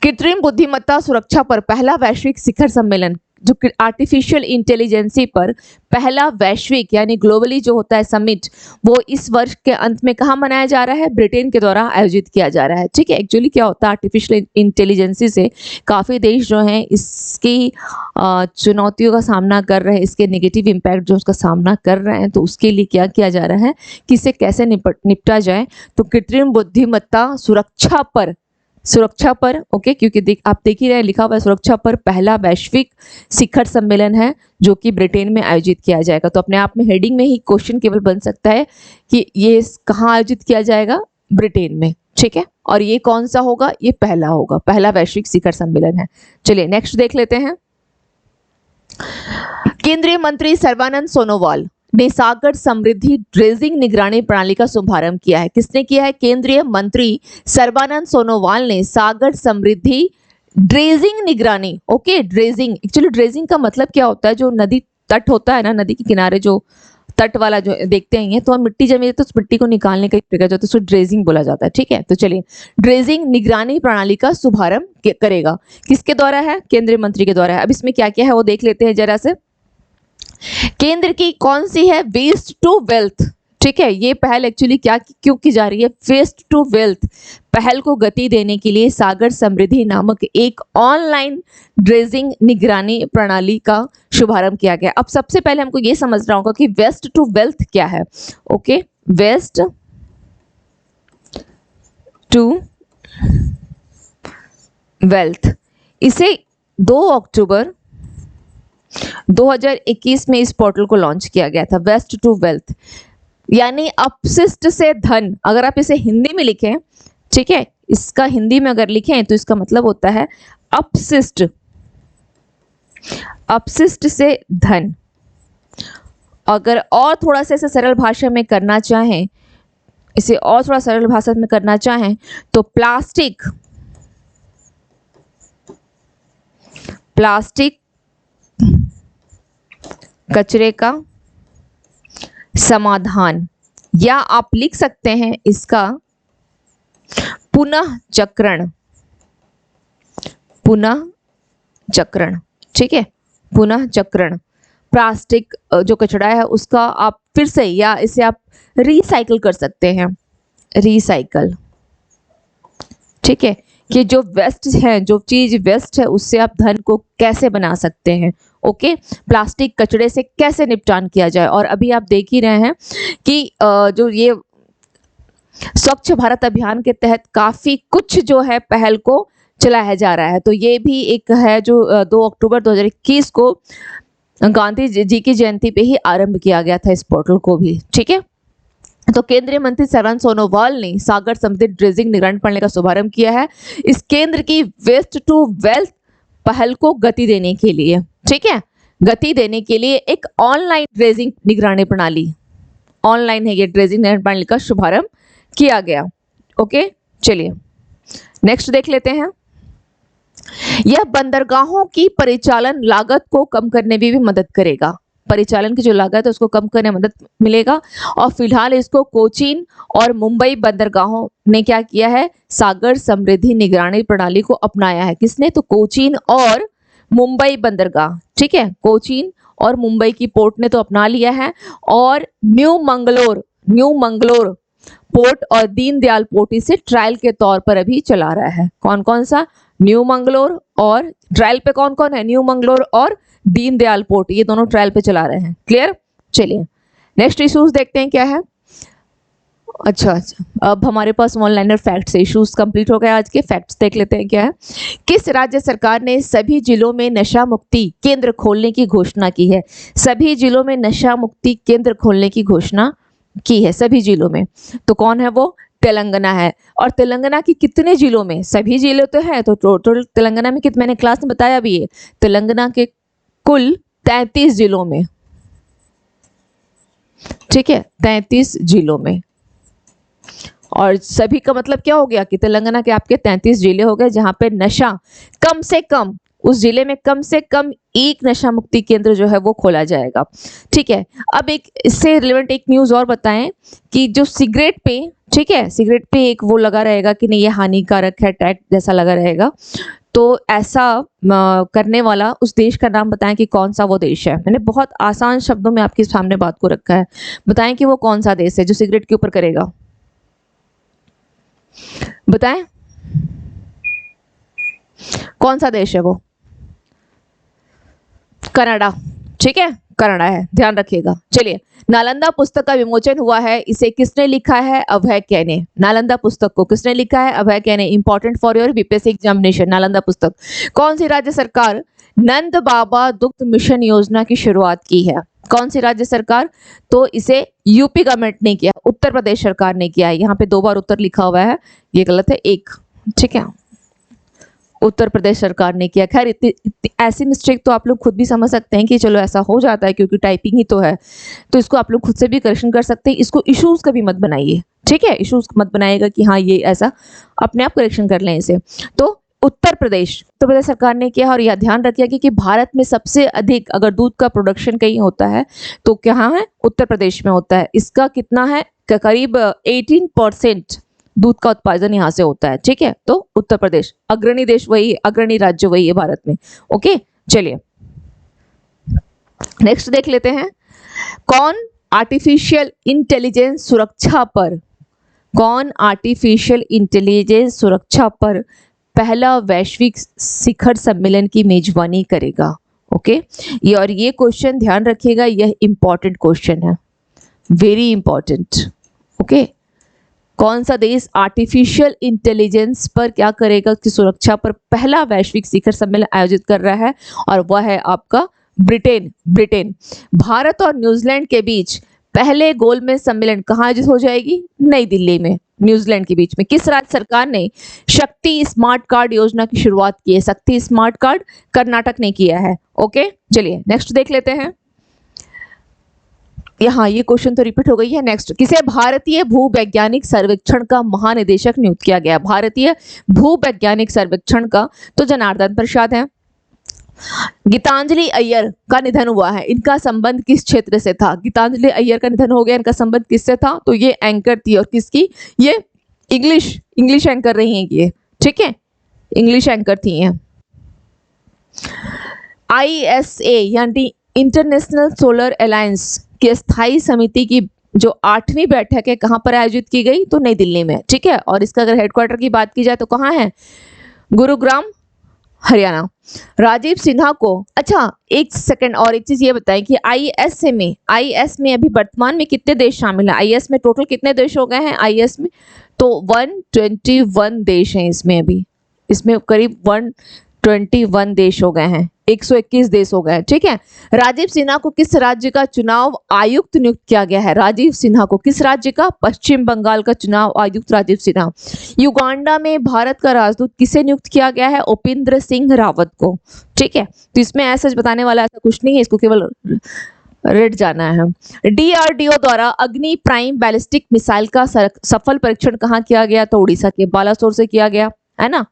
कृत्रिम बुद्धिमत्ता सुरक्षा पर पहला वैश्विक शिखर सम्मेलन, जो आर्टिफिशियल इंटेलिजेंसी पर पहला वैश्विक यानी ग्लोबली जो होता है समिट, वो इस वर्ष के अंत में कहाँ मनाया जा रहा है, ब्रिटेन के द्वारा आयोजित किया जा रहा है। ठीक है, एक्चुअली क्या होता है, आर्टिफिशियल इंटेलिजेंसी से काफ़ी देश जो हैं इसकी चुनौतियों का सामना कर रहे हैं, इसके नेगेटिव इम्पैक्ट जो उसका सामना कर रहे हैं, तो उसके लिए क्या किया जा रहा है कि इसे कैसे निपटा जाए। तो कृत्रिम बुद्धिमत्ता सुरक्षा पर ओके, क्योंकि आप देख ही रहे लिखा हुआ है सुरक्षा पर पहला वैश्विक शिखर सम्मेलन है जो कि ब्रिटेन में आयोजित किया जाएगा। तो अपने आप में हेडिंग में ही क्वेश्चन केवल बन सकता है कि ये कहाँ आयोजित किया जाएगा, ब्रिटेन में। ठीक है, और ये कौन सा होगा, ये पहला होगा, पहला वैश्विक शिखर सम्मेलन है। चलिए नेक्स्ट देख लेते हैं। केंद्रीय मंत्री सर्बानंद सोनोवाल ने सागर समृद्धि ड्रेजिंग निगरानी प्रणाली का शुभारंभ किया है। किसने किया है, केंद्रीय मंत्री सर्बानंद सोनोवाल ने सागर समृद्धि ड्रेजिंग निगरानी। ओके, ड्रेजिंग, एक्चुअली ड्रेजिंग का मतलब क्या होता है, जो नदी तट होता है ना, नदी के किनारे जो तट वाला जो देखते हैं, तो मिट्टी जमी है तो उस मिट्टी को निकालने का तरीका जो होता है उसको ड्रेजिंग बोला जाता है। ठीक है, तो चलिए ड्रेजिंग निगरानी प्रणाली का शुभारंभ करेगा। किसके द्वारा है, केंद्रीय मंत्री के द्वारा है। अब इसमें क्या क्या है वो देख लेते हैं जरा से। केंद्र की कौन सी है, वेस्ट टू वेल्थ। ठीक है, ये पहल एक्चुअली क्यों की जा रही है, वेस्ट टू वेल्थ पहल को गति देने के लिए सागर समृद्धि नामक एक ऑनलाइन ड्रेजिंग निगरानी प्रणाली का शुभारंभ किया गया। अब सबसे पहले हमको ये समझना होगा कि वेस्ट टू वेल्थ क्या है। ओके, वेस्ट टू वेल्थ, इसे 2 अक्टूबर 2021 में इस पोर्टल को लॉन्च किया गया था। वेस्ट टू वेल्थ यानी अपशिष्ट से धन, अगर आप इसे हिंदी में लिखें, ठीक है, इसका हिंदी में अगर लिखें तो इसका मतलब होता है अपशिष्ट से धन। अगर और थोड़ा सा इसे सरल भाषा में करना चाहें, इसे और थोड़ा सरल भाषा में करना चाहें तो प्लास्टिक कचरे का समाधान, या आप लिख सकते हैं इसका पुनः चक्रण, पुनः चक्रण, ठीक है, पुनः चक्रण। प्लास्टिक जो कचरा है उसका आप फिर से या इसे आप रिसाइकल कर सकते हैं, रिसाइकल, ठीक है, कि जो वेस्ट है, जो चीज वेस्ट है उससे आप धन को कैसे बना सकते हैं। ओके, प्लास्टिक कचरे से कैसे निपटान किया जाए। और अभी आप देख ही रहे हैं कि जो ये स्वच्छ भारत अभियान के तहत काफी कुछ जो है पहल को चलाया जा रहा है। तो ये भी एक है जो 2 अक्टूबर 2021 को गांधी जी की जयंती पे ही आरंभ किया गया था इस पोर्टल को भी, ठीक है। तो केंद्रीय मंत्री सर्बानंद सोनोवाल ने सागर समुद्री ड्रेजिंग निगरानी प्रणाली का शुभारंभ किया है इस केंद्र की वेस्ट टू वेल्थ पहल को गति देने के लिए, ठीक है, गति देने के लिए एक ऑनलाइन ड्रेजिंग निगरानी प्रणाली, ऑनलाइन है ये ड्रेजिंग निगरानी प्रणाली का शुभारंभ किया गया। ओके, चलिए नेक्स्ट देख लेते हैं। यह बंदरगाहों की परिचालन लागत को कम करने में भी मदद करेगा, परिचालन की जो लागत है उसको कम करने में मदद मिलेगा। और फिलहाल इसको कोचीन और मुंबई बंदरगाहों ने क्या किया है, सागर समृद्धि निगरानी प्रणाली को अपनाया है। किसने, तो कोचीन और मुंबई बंदरगाह, ठीक है, कोचीन और मुंबई की पोर्ट ने तो अपना लिया है। और न्यू मंगलोर पोर्ट और दीनदयाल पोर्ट इसे ट्रायल के तौर पर अभी चला रहा है। कौन कौन सा, न्यू मंगलोर, और ट्रायल पे कौन कौन है, न्यू मंगलोर और दीनदयाल पोर्ट, ये दोनों ट्रायल पे चला रहे हैं। क्लियर, चलिए नेक्स्ट इश्यूज देखते हैं क्या है। अच्छा, अब हमारे पास ऑनलाइनर फैक्ट्स इश्यूज कंप्लीट हो गए। आज के फैक्ट्स देख लेते हैं क्या है। किस राज्य सरकार ने सभी जिलों में नशा मुक्ति केंद्र खोलने की घोषणा की है, सभी जिलों में नशा मुक्ति केंद्र खोलने की घोषणा की है, सभी जिलों में। तो कौन है वो, तेलंगाना है। और तेलंगाना की कितने जिलों में, सभी जिले तो है, तो टोटल तेलंगाना में कितने, मैंने क्लास में बताया भी है, तेलंगाना के कुल 33 जिलों में, ठीक है, 33 जिलों में। और सभी का मतलब क्या हो गया कि तेलंगाना के आपके 33 जिले हो गए जहां पे नशा कम से कम, उस जिले में कम से कम एक नशा मुक्ति केंद्र जो है वो खोला जाएगा, ठीक है। अब एक इससे रिलेवेंट एक न्यूज और बताएं कि जो सिगरेट पे, ठीक है, सिगरेट पे एक वो लगा रहेगा कि नहीं ये हानिकारक है, टैग जैसा लगा रहेगा। तो ऐसा करने वाला उस देश का नाम बताएं कि कौन सा वो देश है। मैंने बहुत आसान शब्दों में आपके सामने बात को रखा है, बताएं कि वो कौन सा देश है जो सिगरेट के ऊपर करेगा, बताएं कौन सा देश है वो। कनाडा, ठीक है, कनाडा है, ध्यान रखिएगा। चलिए, नालंदा पुस्तक का विमोचन हुआ है, इसे किसने लिखा है, अभय कैने। नालंदा पुस्तक को किसने लिखा है, अभय कैने। Important for your BPSC examination, Nalanda पुस्तक। कौन सी राज्य सरकार नंद बाबा दुग्ध मिशन योजना की शुरुआत की है, कौन सी राज्य सरकार, तो इसे यूपी गवर्नमेंट ने किया, उत्तर प्रदेश सरकार ने किया है। यहाँ पे 2 बार उत्तर लिखा हुआ है, ये गलत है, एक, ठीक है, उत्तर प्रदेश सरकार ने किया। खैर इतनी ऐसी मिस्टेक तो आप लोग खुद भी समझ सकते हैं कि चलो ऐसा हो जाता है क्योंकि टाइपिंग ही तो है, तो इसको आप लोग खुद से भी करेक्शन कर सकते हैं। इसको इश्यूज कभी मत बनाइए, ठीक है, इश्यूज मत बनाइएगा कि हाँ ये ऐसा, अपने आप करेक्शन कर लें इसे। तो उत्तर प्रदेश सरकार ने किया। और यह ध्यान रखिएगा कि भारत में सबसे अधिक अगर दूध का प्रोडक्शन कहीं होता है तो कहाँ है, उत्तर प्रदेश में होता है। इसका कितना है, करीब 18% दूध का उत्पादन यहाँ से होता है, ठीक है। तो उत्तर प्रदेश अग्रणी देश वही है, अग्रणी राज्य वही है भारत में। ओके, चलिए नेक्स्ट देख लेते हैं। कौन आर्टिफिशियल इंटेलिजेंस सुरक्षा पर, कौन आर्टिफिशियल इंटेलिजेंस सुरक्षा पर पहला वैश्विक शिखर सम्मेलन की मेजबानी करेगा। ओके, ये और ये क्वेश्चन ध्यान रखिएगा, यह इंपॉर्टेंट क्वेश्चन है, वेरी इंपॉर्टेंट। ओके, कौन सा देश आर्टिफिशियल इंटेलिजेंस पर क्या करेगा कि सुरक्षा पर पहला वैश्विक शिखर सम्मेलन आयोजित कर रहा है, और वह है आपका ब्रिटेन। भारत और न्यूजीलैंड के बीच पहले गोलमेज सम्मेलन कहाँ आयोजित हो जाएगी, नई दिल्ली में, न्यूजीलैंड के बीच में। किस राज्य सरकार ने शक्ति स्मार्ट कार्ड योजना की शुरुआत की है, शक्ति स्मार्ट कार्ड कर्नाटक ने किया है। ओके, चलिए नेक्स्ट देख लेते हैं। यहाँ ये क्वेश्चन तो रिपीट हो गई है। नेक्स्ट, किसे भारतीय भूवैज्ञानिक सर्वेक्षण का महानिदेशक नियुक्त किया गया, भारतीय भूवैज्ञानिक सर्वेक्षण का, तो जनार्दन प्रसाद है। गीतांजलि अय्यर का निधन हुआ है, इनका संबंध किस क्षेत्र से था, गीतांजलि अय्यर का निधन हो गया, इनका संबंध किससे था, तो ये एंकर थी, और किसकी, ये इंग्लिश एंकर रही हैं ये, ठीक है, इंग्लिश एंकर थी हैं। ISA यानी इंटरनेशनल सोलर अलायंस की स्थायी समिति की जो 8वीं बैठक है कहाँ पर आयोजित की गई, तो नई दिल्ली में, ठीक है। और इसका अगर हेडक्वार्टर की बात की जाए तो कहाँ है, गुरुग्राम, हरियाणा। राजीव सिन्हा को, अच्छा एक सेकंड और एक चीज ये बताएं कि IS में अभी वर्तमान में कितने देश शामिल हैं, IS में टोटल कितने देश हो गए हैं IS में, तो 121 देश हैं इसमें, अभी इसमें करीब 121 देश हो गए हैं, 121 देश हो गए हैं, ठीक है। राजीव सिन्हा को किस राज्य का चुनाव आयुक्त नियुक्त किया गया है, राजीव सिन्हा को किस राज्य का, पश्चिम बंगाल का चुनाव आयुक्त राजीव सिन्हा। युगांडा में भारत का राजदूत किसे नियुक्त किया गया है, उपेंद्र सिंह रावत को, ठीक है। तो इसमें ऐसा बताने वाला ऐसा कुछ नहीं है, इसको केवल रेड जाना है। DRDO द्वारा अग्नि प्राइम बैलिस्टिक मिसाइल का सफल परीक्षण कहाँ किया गया, तो उड़ीसा के बालासोर से किया गया है ना।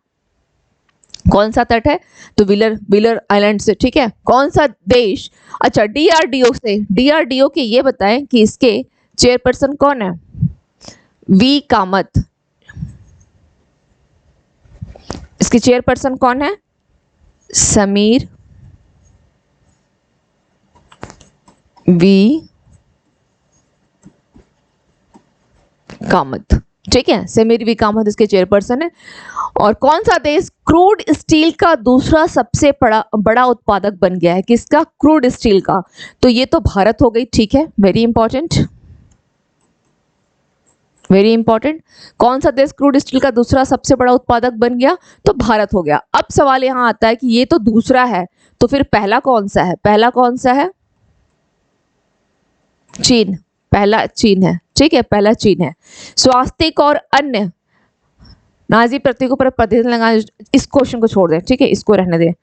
कौन सा तट है, तो व्हीलर आइलैंड से, ठीक है। कौन सा देश, अच्छा DRDO के ये बताएं कि इसके चेयरपर्सन कौन है, वी कामत, इसके चेयरपर्सन कौन है, समीर वी कामत, ठीक है, समीर वी कामत इसके चेयरपर्सन है। और कौन सा देश क्रूड स्टील का दूसरा सबसे बड़ा उत्पादक बन गया है, किसका, क्रूड स्टील का, तो ये तो भारत हो गई, ठीक है, वेरी इंपॉर्टेंट। कौन सा देश क्रूड स्टील का दूसरा सबसे बड़ा उत्पादक बन गया, तो भारत हो गया। अब सवाल यहां आता है कि ये तो दूसरा है, तो फिर पहला कौन सा है, चीन, पहला चीन है, ठीक है, पहला चीन है। स्वास्थ्य और अन्य नाजी प्रतीकों पर प्रतिबंध लगाने, इस क्वेश्चन को छोड़ दें, ठीक है, इसको रहने दें।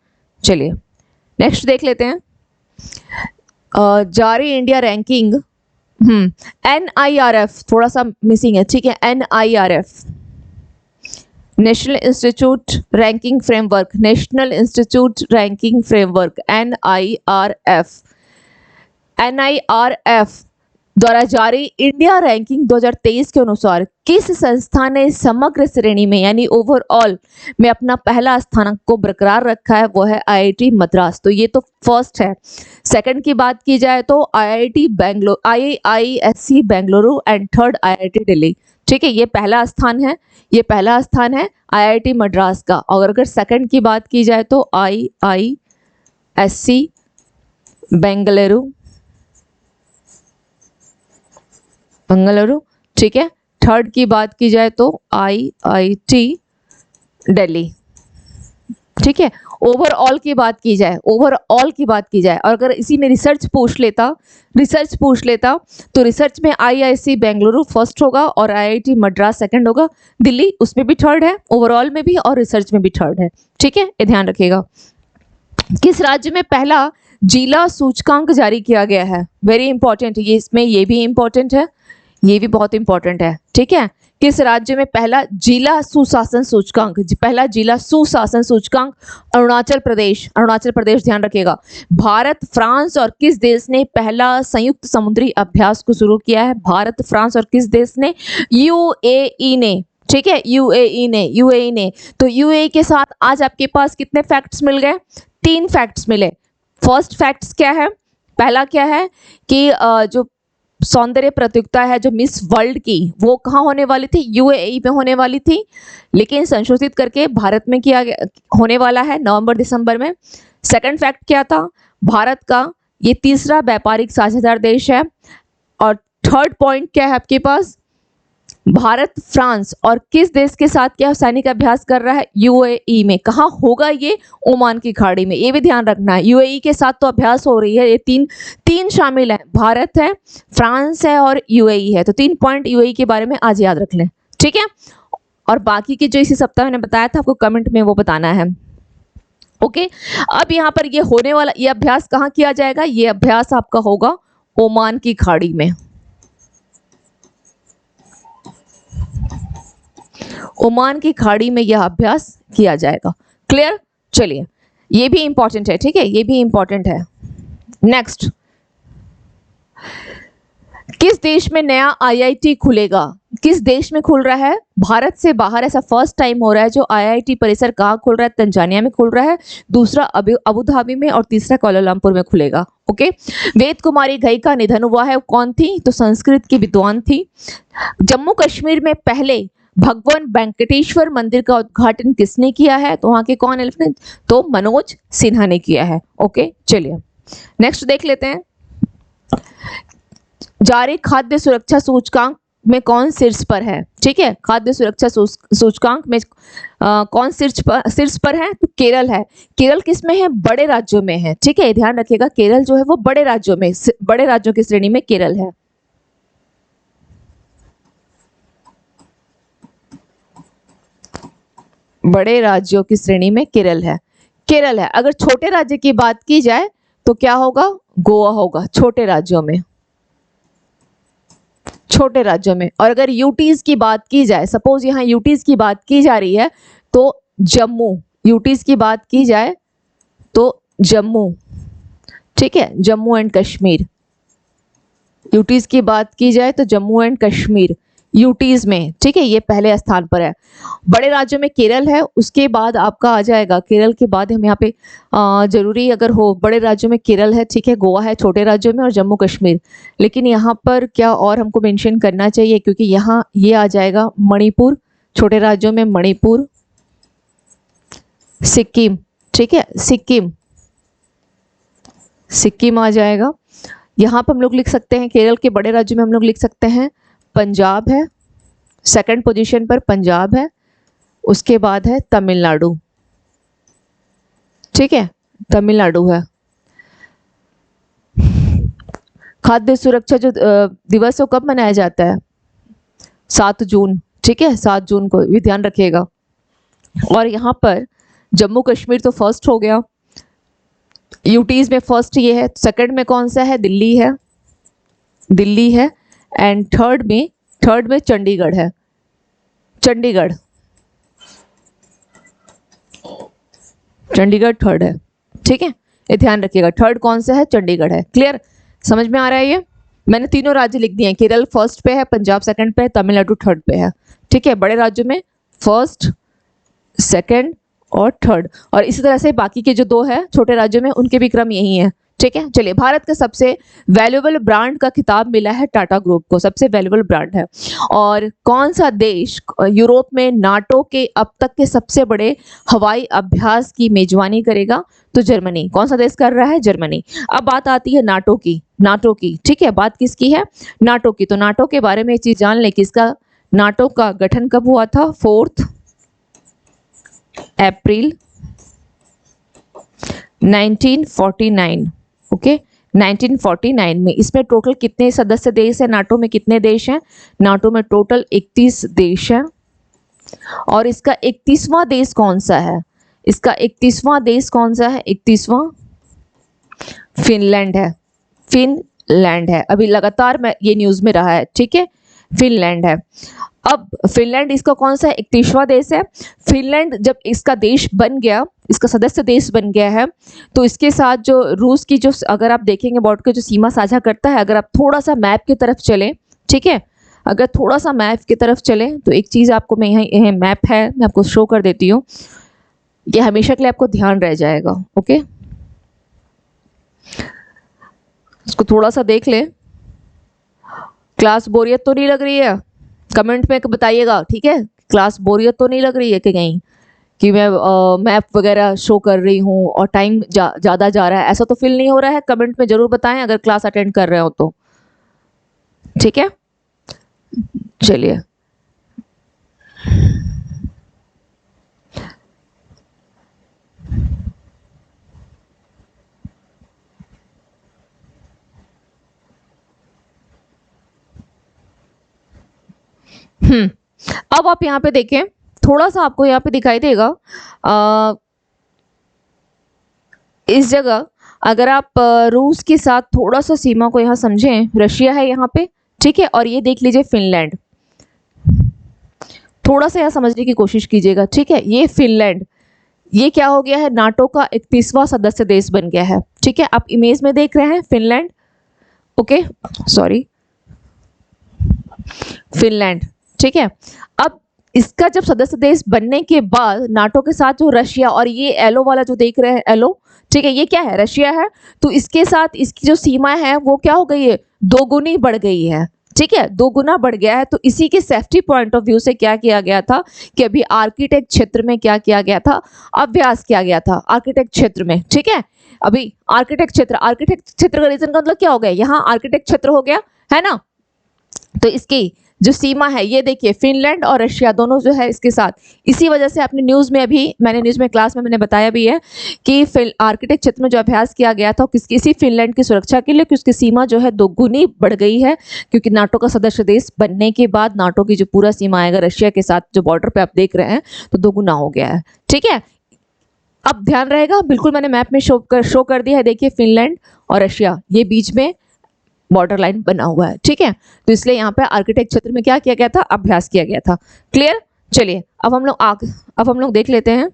चलिए नेक्स्ट देख लेते हैं, जारी इंडिया रैंकिंग, NIRF थोड़ा सा मिसिंग है, ठीक है, NIRF national institute ranking framework, NIRF द्वारा जारी इंडिया रैंकिंग 2023 के अनुसार किस संस्था ने समग्र श्रेणी में यानी ओवरऑल में अपना पहला स्थान को बरकरार रखा है, वो है IIT मद्रास, तो ये तो फर्स्ट है। सेकंड की बात की जाए तो IIT Bangalore, IISc Bengaluru and third IIT Delhi, ठीक है, ये पहला स्थान है IIT मद्रास का। और अगर सेकंड की बात की जाए तो IISc बेंगलुरु, ठीक है। थर्ड की बात की जाए तो IIT दिल्ली, ठीक है। ओवरऑल की बात की जाए और अगर इसी में रिसर्च पूछ लेता तो रिसर्च में IISc बेंगलुरु फर्स्ट होगा और IIT मद्रास सेकंड होगा, दिल्ली उसमें भी थर्ड है, ओवरऑल में भी और रिसर्च में भी थर्ड है, ठीक है, ये ध्यान रखिएगा। किस राज्य में पहला जिला सूचकांक जारी किया गया है, वेरी इंपॉर्टेंट, ये इसमें ये भी इंपॉर्टेंट है, ये भी बहुत इंपॉर्टेंट है, ठीक है। किस राज्य में पहला जिला सुशासन सूचकांक, अरुणाचल प्रदेश, ध्यान रखिएगा। भारत, फ्रांस और किस देश ने पहला संयुक्त समुद्री अभ्यास को शुरू किया है, भारत, फ्रांस और किस देश ने, UAE ने, ठीक है, UAE ने। तो UAE के साथ आज आपके पास कितने फैक्ट्स मिल गए, 3 फैक्ट्स मिले। फर्स्ट फैक्ट्स क्या है, पहला क्या है कि जो सौंदर्य प्रतियोगिता है जो मिस वर्ल्ड की, वो कहाँ होने वाली थी, UAE में होने वाली थी, लेकिन संशोधित करके भारत में किया गया, होने वाला है नवंबर-दिसंबर में। सेकंड फैक्ट क्या था, भारत का ये तीसरा व्यापारिक साझेदार देश है। और थर्ड पॉइंट क्या है आपके पास, भारत, फ्रांस और किस देश के साथ क्या सैनिक अभ्यास कर रहा है, UAE में। कहाँ होगा ये, ओमान की खाड़ी में, ये भी ध्यान रखना है। UAE के साथ तो अभ्यास हो रही है, ये तीन शामिल है, भारत है, फ्रांस है और UAE है, तो 3 पॉइंट UAE के बारे में आज याद रख लें, ठीक है। और बाकी की जो इसी सप्ताह मैंने बताया था आपको कमेंट में वो बताना है, ओके। अब यहाँ पर ये होने वाला ये अभ्यास कहाँ किया जाएगा, ये अभ्यास आपका होगा ओमान की खाड़ी में, ओमान की खाड़ी में यह अभ्यास किया जाएगा, क्लियर। चलिए ये भी इंपॉर्टेंट है, ठीक है, ये भी इंपॉर्टेंट है। नेक्स्ट, किस देश में नया IIT खुलेगा, किस देश में खुल रहा है? भारत से बाहर ऐसा फर्स्ट टाइम हो रहा है जो आईआईटी परिसर कहाँ खुल रहा है? तंजानिया में खुल रहा है, दूसरा अबू धाबी में और तीसरा कुआलालंपुर में खुलेगा। ओके। वेद कुमारी घई का निधन हुआ है, कौन थी? तो संस्कृत की विद्वान थी। जम्मू कश्मीर में पहले भगवान वेंकटेश्वर मंदिर का उद्घाटन किसने किया है? तो वहां के कौन एलिफेंट? तो मनोज सिन्हा ने किया है। ओके, चलिए नेक्स्ट देख लेते हैं। जारी खाद्य सुरक्षा सूचकांक में कौन शीर्ष पर है? ठीक है, खाद्य सुरक्षा सूचकांक में कौन शीर्ष पर है? तो केरल है। केरल किस में है? बड़े राज्यों में है। ठीक है, ध्यान रखिएगा, केरल जो है वो बड़े राज्यों की श्रेणी में केरल है। बड़े राज्यों की श्रेणी में केरल है। अगर छोटे राज्य की बात की जाए तो क्या होगा? गोवा होगा, छोटे राज्यों में। और अगर यूटीज की बात की जाए, सपोज यहाँ यूटीज की बात की जा रही है तो जम्मू, यूटीज की बात की जाए तो जम्मू, ठीक है, जम्मू एंड कश्मीर। यूटीज की बात की जाए तो जम्मू एंड कश्मीर यूटीज में, ठीक है, ये पहले स्थान पर है। बड़े राज्यों में केरल है, उसके बाद आपका आ जाएगा, केरल के बाद हम यहाँ पे जरूरी अगर हो, बड़े राज्यों में केरल है, ठीक है, गोवा है छोटे राज्यों में, और जम्मू कश्मीर। लेकिन यहाँ पर क्या और हमको मेंशन करना चाहिए, क्योंकि यहाँ ये आ जाएगा मणिपुर, छोटे राज्यों में मणिपुर, सिक्किम, ठीक है, सिक्किम आ जाएगा। यहाँ पर हम लोग लिख सकते हैं, केरल के बड़े राज्यों में हम लोग लिख सकते हैं पंजाब है, सेकंड पोजीशन पर पंजाब है, उसके बाद है तमिलनाडु, ठीक है, तमिलनाडु है। खाद्य सुरक्षा जो दिवस है कब मनाया जाता है? 7 जून, ठीक है, 7 जून को, भी ध्यान रखिएगा। और यहाँ पर जम्मू कश्मीर तो फर्स्ट हो गया, यूटीज में फर्स्ट ये है, सेकंड में कौन सा है? दिल्ली है, एंड थर्ड में चंडीगढ़ है, चंडीगढ़ थर्ड है, ठीक है, ये ध्यान रखिएगा, थर्ड कौन सा है? चंडीगढ़ है। क्लियर, समझ में आ रहा है? ये मैंने तीनों राज्य लिख दिए हैं, केरल फर्स्ट पे है, पंजाब सेकंड पे है, तमिलनाडु थर्ड पे है, ठीक है, बड़े राज्यों में फर्स्ट, सेकंड और थर्ड, और इसी तरह से बाकी के जो 2 है छोटे राज्यों में, उनके भी क्रम यही है, ठीक है। चलिए, भारत का सबसे वैल्यूएबल ब्रांड का खिताब मिला है टाटा ग्रुप को, सबसे वैल्यूएबल ब्रांड है। और कौन सा देश यूरोप में नाटो के अब तक के सबसे बड़े हवाई अभ्यास की मेजबानी करेगा? तो जर्मनी। कौन सा देश कर रहा है? जर्मनी। अब बात आती है नाटो की, ठीक है, बात किसकी है? नाटो की। तो नाटो के बारे में एक चीज जान ले, किसका नाटो का गठन कब हुआ था? 4 अप्रैल 1949, ओके, 1949 में। इसमें टोटल कितने सदस्य देश है? नाटो में कितने देश हैं? नाटो में टोटल 31 देश हैं। और इसका 31वां देश कौन सा है? इसका 31वां देश कौन सा है? 31वां फिनलैंड है। अभी लगातार ये न्यूज में रहा है, ठीक है, फिनलैंड है। अब फिनलैंड इसका कौन सा 31वां देश है? फिनलैंड जब इसका देश बन गया, इसका सदस्य देश बन गया है, तो इसके साथ जो रूस की जो, अगर आप देखेंगे बॉर्डर के जो सीमा साझा करता है, अगर आप थोड़ा सा मैप की तरफ चले, ठीक है, अगर थोड़ा सा मैप की तरफ चले तो एक चीज आपको मैं यहाँ मैप है, मैं आपको शो कर देती हूँ, ये हमेशा के लिए आपको ध्यान रह जाएगा। ओके, इसको थोड़ा सा देख ले। क्लास बोरियत तो नहीं लग रही है? कमेंट में बताइएगा, ठीक है, क्लास बोरियत तो नहीं लग रही है कि कहीं कि मैं मैप वगैरह शो कर रही हूँ और टाइम ज़्यादा जा रहा है, ऐसा तो फील नहीं हो रहा है? कमेंट में ज़रूर बताएं अगर क्लास अटेंड कर रहे हो तो, ठीक है। चलिए, अब आप यहाँ पे देखें, थोड़ा सा आपको यहाँ पे दिखाई देगा इस जगह, अगर आप रूस के साथ थोड़ा सा सीमा को यहाँ समझें, रशिया है यहाँ पे, ठीक है, और ये देख लीजिए फिनलैंड, थोड़ा सा यहाँ समझने की कोशिश कीजिएगा, ठीक है। ये फिनलैंड, ये क्या हो गया है? नाटो का 31वां सदस्य देश बन गया है, ठीक है। आप इमेज में देख रहे हैं फिनलैंड, ओके, सॉरी, फिनलैंड, ठीक है। अब इसका जब सदस्य देश बनने के बाद नाटो के साथ जो रशिया, और ये एलो वाला जो देख रहे हैं एलो, ठीक है, ये क्या है, रशिया है, तो इसके साथ इसकी जो सीमा है वो क्या हो गई है, दोगुनी बढ़ गई है, ठीक है, दो गुना बढ़ गया है। तो इसी के सेफ्टी पॉइंट ऑफ व्यू से क्या किया गया था कि अभी आर्किटेक्ट क्षेत्र में क्या किया गया था, अभ्यास किया गया था आर्किटेक्ट क्षेत्र में, ठीक है। अभी आर्किटेक्ट क्षेत्र का रीजन का मतलब क्या हो गया, यहाँ आर्किटेक्ट क्षेत्र हो गया है ना। तो इसकी जो सीमा है ये देखिए, फिनलैंड और रशिया दोनों जो है इसके साथ, इसी वजह से आपने न्यूज़ में, अभी मैंने न्यूज़ में क्लास में मैंने बताया भी है कि आर्किटेक्ट क्षेत्र में जो अभ्यास किया गया था किसकी, इसी फिनलैंड की सुरक्षा के लिए, कि उसकी सीमा जो है दोगुनी बढ़ गई है, क्योंकि नाटो का सदस्य देश बनने के बाद नाटो की जो पूरा सीमा आएगा रशिया के साथ जो बॉर्डर पे आप देख रहे हैं, तो दोगुना हो गया है, ठीक है। अब ध्यान रहेगा, बिल्कुल मैंने मैप में शो कर दिया है, देखिए फिनलैंड और रशिया ये बीच में बॉर्डर लाइन बना हुआ है, ठीक है। तो इसलिए यहाँ पे आर्किटेक्ट क्षेत्र में क्या किया गया था, अभ्यास किया गया था। क्लियर। चलिए अब हम लोग देख लेते हैं।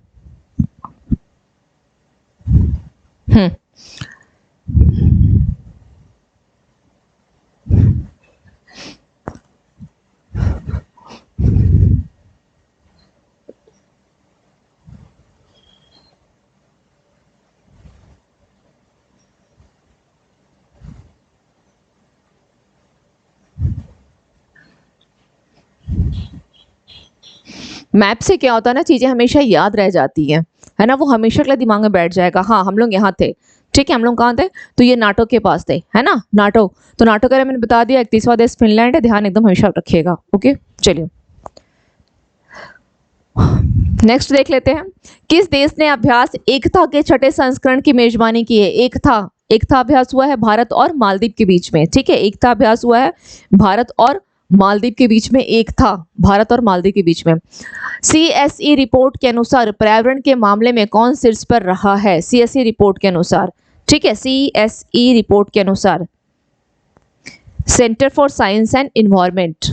मैप से क्या होता है ना, चीजें हमेशा याद रह जाती हैं, है ना, वो हमेशा के लिए दिमाग में बैठ जाएगा। हाँ हम लोग यहाँ थे, ठीक है, हम लोग कहाँ थे, तो ये नाटो के पास थे, है ना, नाटो। तो नाटो के बारे में मैंने बता दिया, 31वां देश फिनलैंड है, ध्यान एकदम हमेशा रखिएगा। ओके चलिए नेक्स्ट देख लेते हैं। किस देश ने अभ्यास एकता के छठे संस्करण की मेजबानी की है। एकता अभ्यास हुआ है भारत और मालदीव के बीच में, ठीक है, एकता अभ्यास हुआ है भारत और मालदीव के बीच में, एक था भारत और मालदीव के बीच में। CSE रिपोर्ट के अनुसार पर्यावरण के मामले में कौन शीर्ष पर रहा है। CSE रिपोर्ट के अनुसार, ठीक है, CSE रिपोर्ट के अनुसार centre for science and environment,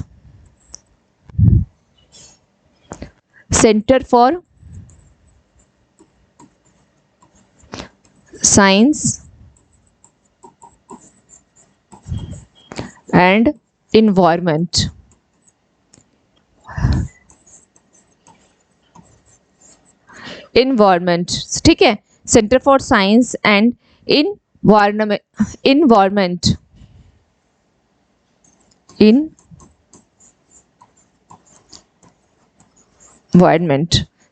centre for science and environment, ठीक है, centre for science and environment,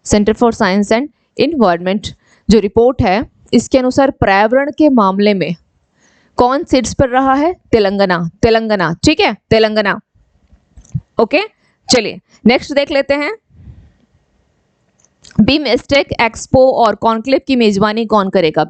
centre for science and environment जो रिपोर्ट है, इसके अनुसार पर्यावरण के मामले में कौन शीर्ष पर रहा है, तेलंगाना, ठीक है, तेलंगाना। ओके चलिए नेक्स्ट देख लेते हैं। बीमस्टेक एक्सपो और कॉन्क्लेव की मेजबानी कौन करेगा।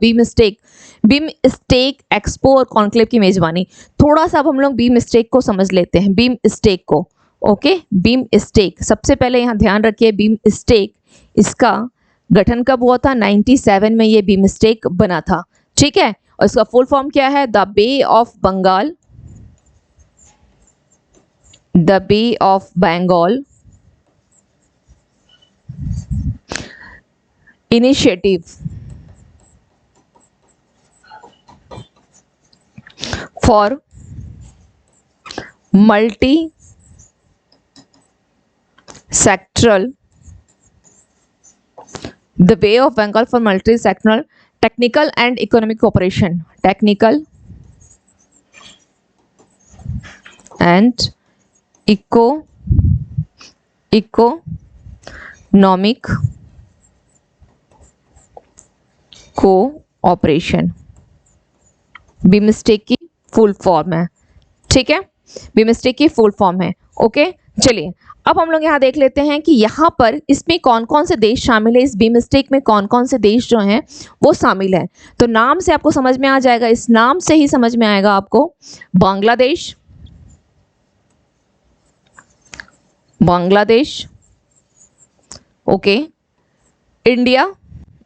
बीमस्टेक एक्सपो और कॉन्क्लेव की मेजबानी, थोड़ा सा अब हम लोग बीमस्टेक को समझ लेते हैं, बीमस्टेक को। ओके बीमस्टेक, सबसे पहले यहाँ ध्यान रखिए, बीमस्टेक इसका गठन कब हुआ था, 97 में ये बीमस्टेक बना था, ठीक है, और इसका फुल फॉर्म क्या है, the bay of Bengal initiative for multi sectoral, the bay of Bengal for multi sectoral technical and economic cooperation, technical and economic cooperation, BIMSTEC की फुल फॉर्म है, ठीक है, बीमस्टेक की फुल फॉर्म है। ओके चलिए अब हम लोग यहाँ देख लेते हैं कि यहाँ पर इसमें कौन कौन से देश शामिल है, इस बीमस्टेक में कौन कौन से देश जो हैं वो शामिल हैं। तो नाम से आपको समझ में आ जाएगा, इस नाम से ही समझ में आएगा आपको, बांग्लादेश, ओके, इंडिया,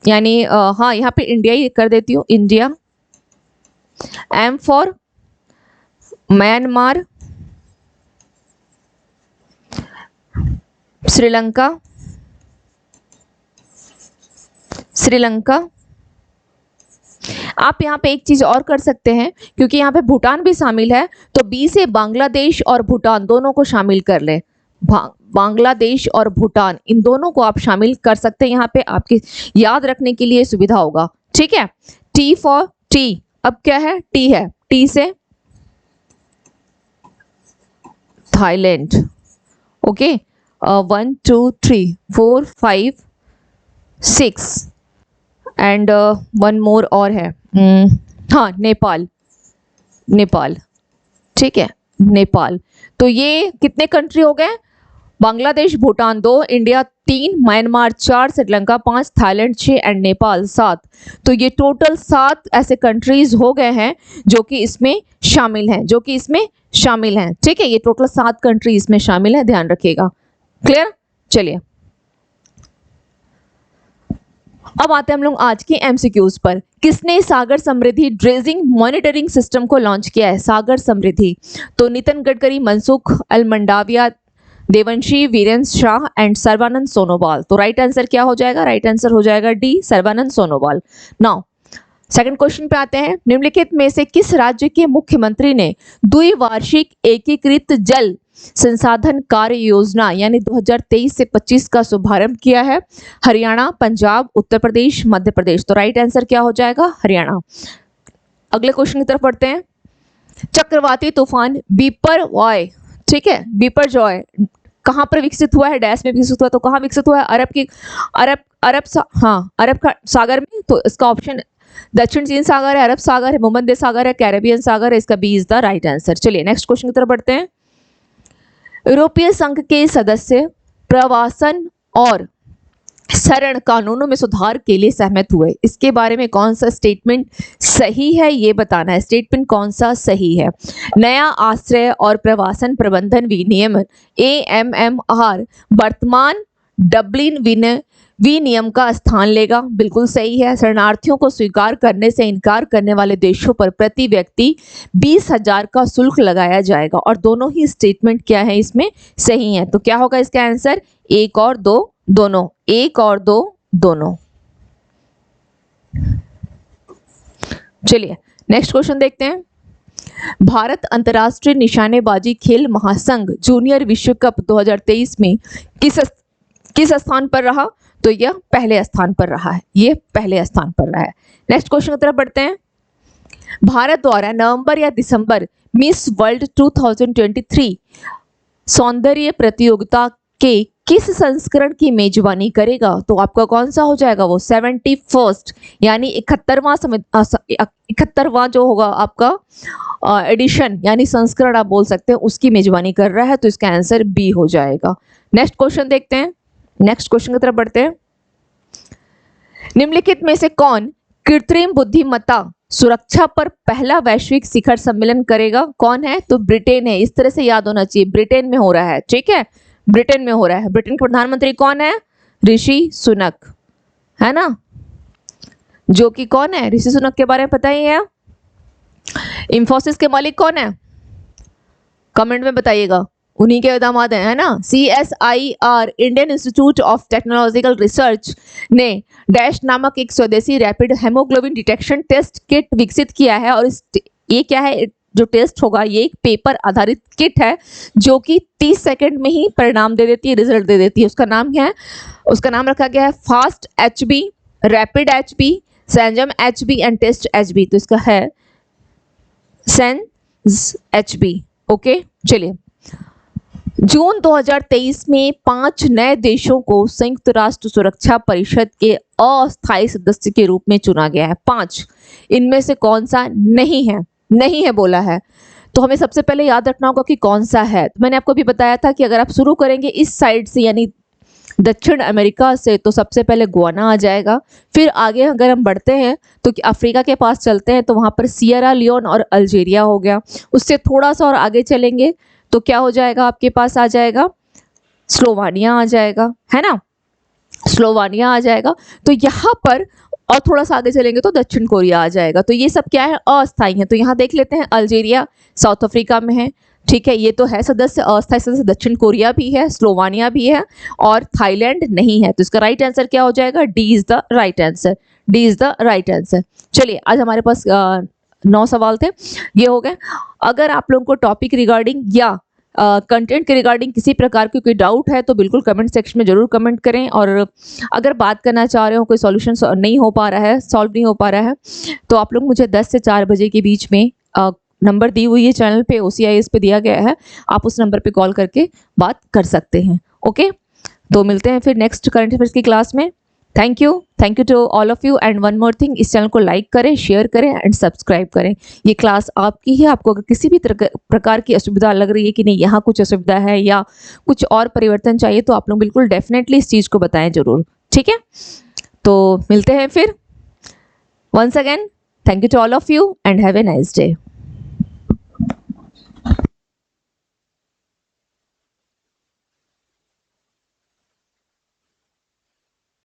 यानी हाँ यहाँ पे इंडिया ही कर देती हूँ, India, M for Myanmar, Sri Lanka, आप यहाँ पे एक चीज और कर सकते हैं, क्योंकि यहाँ पे भूटान भी शामिल है, तो B से बांग्लादेश और भूटान दोनों को शामिल कर ले, बांग्लादेश और भूटान, इन दोनों को आप शामिल कर सकते हैं यहाँ पे, आपकी याद रखने के लिए सुविधा होगा। ठीक है, टी फॉर टी, अब क्या है, टी है, टी से थाईलैंड। ओके, 1 2 3 4 5 6 एंड वन मोर और है, हाँ नेपाल, नेपाल। ठीक है, नेपाल। तो ये कितने कंट्री हो गए, Bangladesh Bhutan 2, India 3, Myanmar 4, Sri Lanka 5, Thailand 6 and Nepal 7। तो ये टोटल 7 ऐसे कंट्रीज हो गए हैं जो कि इसमें शामिल हैं, जो कि इसमें शामिल हैं। ठीक है, ये टोटल 7 कंट्री इसमें शामिल है, ध्यान रखिएगा। क्लियर, चलिए अब आते हैं हम लोग आज के एमसीक्यूज पर। किसने सागर समृद्धि ड्रेजिंग मॉनिटरिंग सिस्टम को लॉन्च किया है, सागर समृद्धि? तो नितिन गडकरी, मनसुख अल मंडाविया, देवंशी वीरेंद्र शाह एंड सर्बानंद सोनोवाल। तो राइट आंसर क्या हो जाएगा, राइट आंसर हो जाएगा D, Sarbananda Sonowal. Now second question पे आते हैं। निम्नलिखित में से किस राज्य के मुख्यमंत्री ने द्विवार्षिक एकीकृत जल संसाधन कार्य योजना यानी 2023 से 25 का शुभारंभ किया है? हरियाणा, पंजाब, उत्तर प्रदेश, मध्य प्रदेश। तो राइट आंसर क्या हो जाएगा, हरियाणा। अगले क्वेश्चन की तरफ बढ़ते हैं। चक्रवाती तूफान बिपरजॉय, ठीक है, बिपरजॉय कहां पर विकसित हुआ है, डैश में विकसित हुआ, तो कहां विकसित हुआ है, अरब सागर में। तो इसका ऑप्शन दक्षिण चीन सागर है, अरब सागर है, भूमध्य सागर है, कैरेबियन सागर है। इसका B is the right answer. चलिए नेक्स्ट क्वेश्चन की तरफ बढ़ते हैं। यूरोपीय संघ के सदस्य प्रवासन और शरण कानूनों में सुधार के लिए सहमत हुए, इसके बारे में कौन सा स्टेटमेंट सही है, ये बताना है। स्टेटमेंट कौन सा सही है? नया आश्रय और प्रवासन प्रबंधन विनियमन AMMR वर्तमान डब्लिन विनियम का स्थान लेगा, बिल्कुल सही है। शरणार्थियों को स्वीकार करने से इनकार करने वाले देशों पर प्रति व्यक्ति 20,000 का शुल्क लगाया जाएगा, और दोनों ही स्टेटमेंट क्या है इसमें सही है। तो क्या होगा इसका आंसर, 1 और 2 दोनों, 1 और 2 दोनों। चलिए नेक्स्ट क्वेश्चन देखते हैं। भारत अंतर्राष्ट्रीय निशानेबाजी खेल महासंघ जूनियर विश्व कप 2023 में किस स्थान पर रहा? तो यह पहले स्थान पर रहा है, ये पहले स्थान पर रहा है। नेक्स्ट क्वेश्चन की तरफ बढ़ते हैं। भारत द्वारा नवंबर या दिसंबर मिस वर्ल्ड 2023 सौंदर्य प्रतियोगिता के किस संस्करण की मेजबानी करेगा? तो आपका कौन सा हो जाएगा वो, 71st यानी 71वां जो होगा आपका एडिशन यानी संस्करण आप बोल सकते हैं, उसकी मेजबानी कर रहा है। तो इसका आंसर बी हो जाएगा। नेक्स्ट क्वेश्चन देखते हैं। नेक्स्ट क्वेश्चन की तरफ बढ़ते हैं। निम्नलिखित में से कौन कृत्रिम बुद्धिमत्ता सुरक्षा पर पहला वैश्विक शिखर सम्मेलन करेगा? कौन है? तो ब्रिटेन है। इस तरह से याद होना चाहिए, ब्रिटेन में हो रहा है। ठीक है, ब्रिटेन में हो रहा है। ब्रिटेन के प्रधानमंत्री कौन है? ऋषि सुनक, है ना, जो कि कौन है, ऋषि सुनक के बारे में पता ही है। इंफोसिस के मालिक कौन है, कमेंट में बताइएगा, उन्हीं के दामाद हैं, है ना। CSIR Indian institute of technological research ने डैश नामक एक स्वदेशी rapid haemoglobin detection test kit विकसित किया है, और ये क्या है, जो टेस्ट होगा ये एक पेपर आधारित किट है जो कि 30 सेकंड में ही परिणाम दे देती है, रिजल्ट दे देती है। उसका नाम क्या है? उसका नाम रखा गया है फास्ट HB, रैपिड HB, सैंजम HB एंड टेस्ट HB। तो इसका है सेंस HB। ओके, चलिए जून 2023 में 5 नए देशों को संयुक्त राष्ट्र सुरक्षा परिषद के अस्थायी सदस्य के रूप में चुना गया है। 5, इनमें से कौन सा नहीं है? नहीं है बोला है, तो हमें सबसे पहले याद रखना होगा कि कौन सा है। तो मैंने आपको भी बताया था कि अगर आप शुरू करेंगे इस साइड से यानी दक्षिण अमेरिका से, तो सबसे पहले गुआना आ जाएगा। फिर आगे अगर हम बढ़ते हैं तो अफ्रीका के पास चलते हैं तो वहाँ पर सियरा लियोन और अल्जीरिया हो गया। उससे थोड़ा सा और आगे चलेंगे तो क्या हो जाएगा, आपके पास आ जाएगा स्लोवानिया आ जाएगा, है ना, स्लोवानिया आ जाएगा। तो यहाँ पर और थोड़ा सा आगे चलेंगे तो दक्षिण कोरिया आ जाएगा। तो ये सब क्या है, अस्थायी है। तो यहाँ देख लेते हैं, अल्जीरिया साउथ अफ्रीका में है, ठीक है, ये तो है सदस्य, अस्थायी सदस्य। दक्षिण कोरिया भी है, स्लोवानिया भी है, और थाईलैंड नहीं है। तो इसका राइट आंसर क्या हो जाएगा, D is the right answer, D is the right answer. चलिए आज हमारे पास 9 सवाल थे, ये हो गए। अगर आप लोगों को टॉपिक रिगार्डिंग या कंटेंट के रिगार्डिंग किसी प्रकार की कोई डाउट है तो बिल्कुल कमेंट सेक्शन में ज़रूर कमेंट करें। और अगर बात करना चाह रहे हो, कोई सॉल्यूशन नहीं हो पा रहा है, सॉल्व नहीं हो पा रहा है, तो आप लोग मुझे 10 से 4 बजे के बीच में नंबर दी हुई है चैनल पे, OCIS पे दिया गया है, आप उस नंबर पे कॉल करके बात कर सकते हैं। ओके, तो मिलते हैं फिर नेक्स्ट करंट अफेयर्स की क्लास में। Thank you to all of you. And one more thing, इस चैनल को लाइक करें, शेयर करें एंड सब्सक्राइब करें। ये क्लास आपकी है। आपको अगर किसी भी प्रकार की असुविधा लग रही है कि नहीं यहाँ कुछ असुविधा है या कुछ और परिवर्तन चाहिए, तो आप लोग बिल्कुल डेफिनेटली इस चीज़ को बताएं जरूर। ठीक है, तो मिलते हैं फिर। Once again thank you to all of you and have a nice day.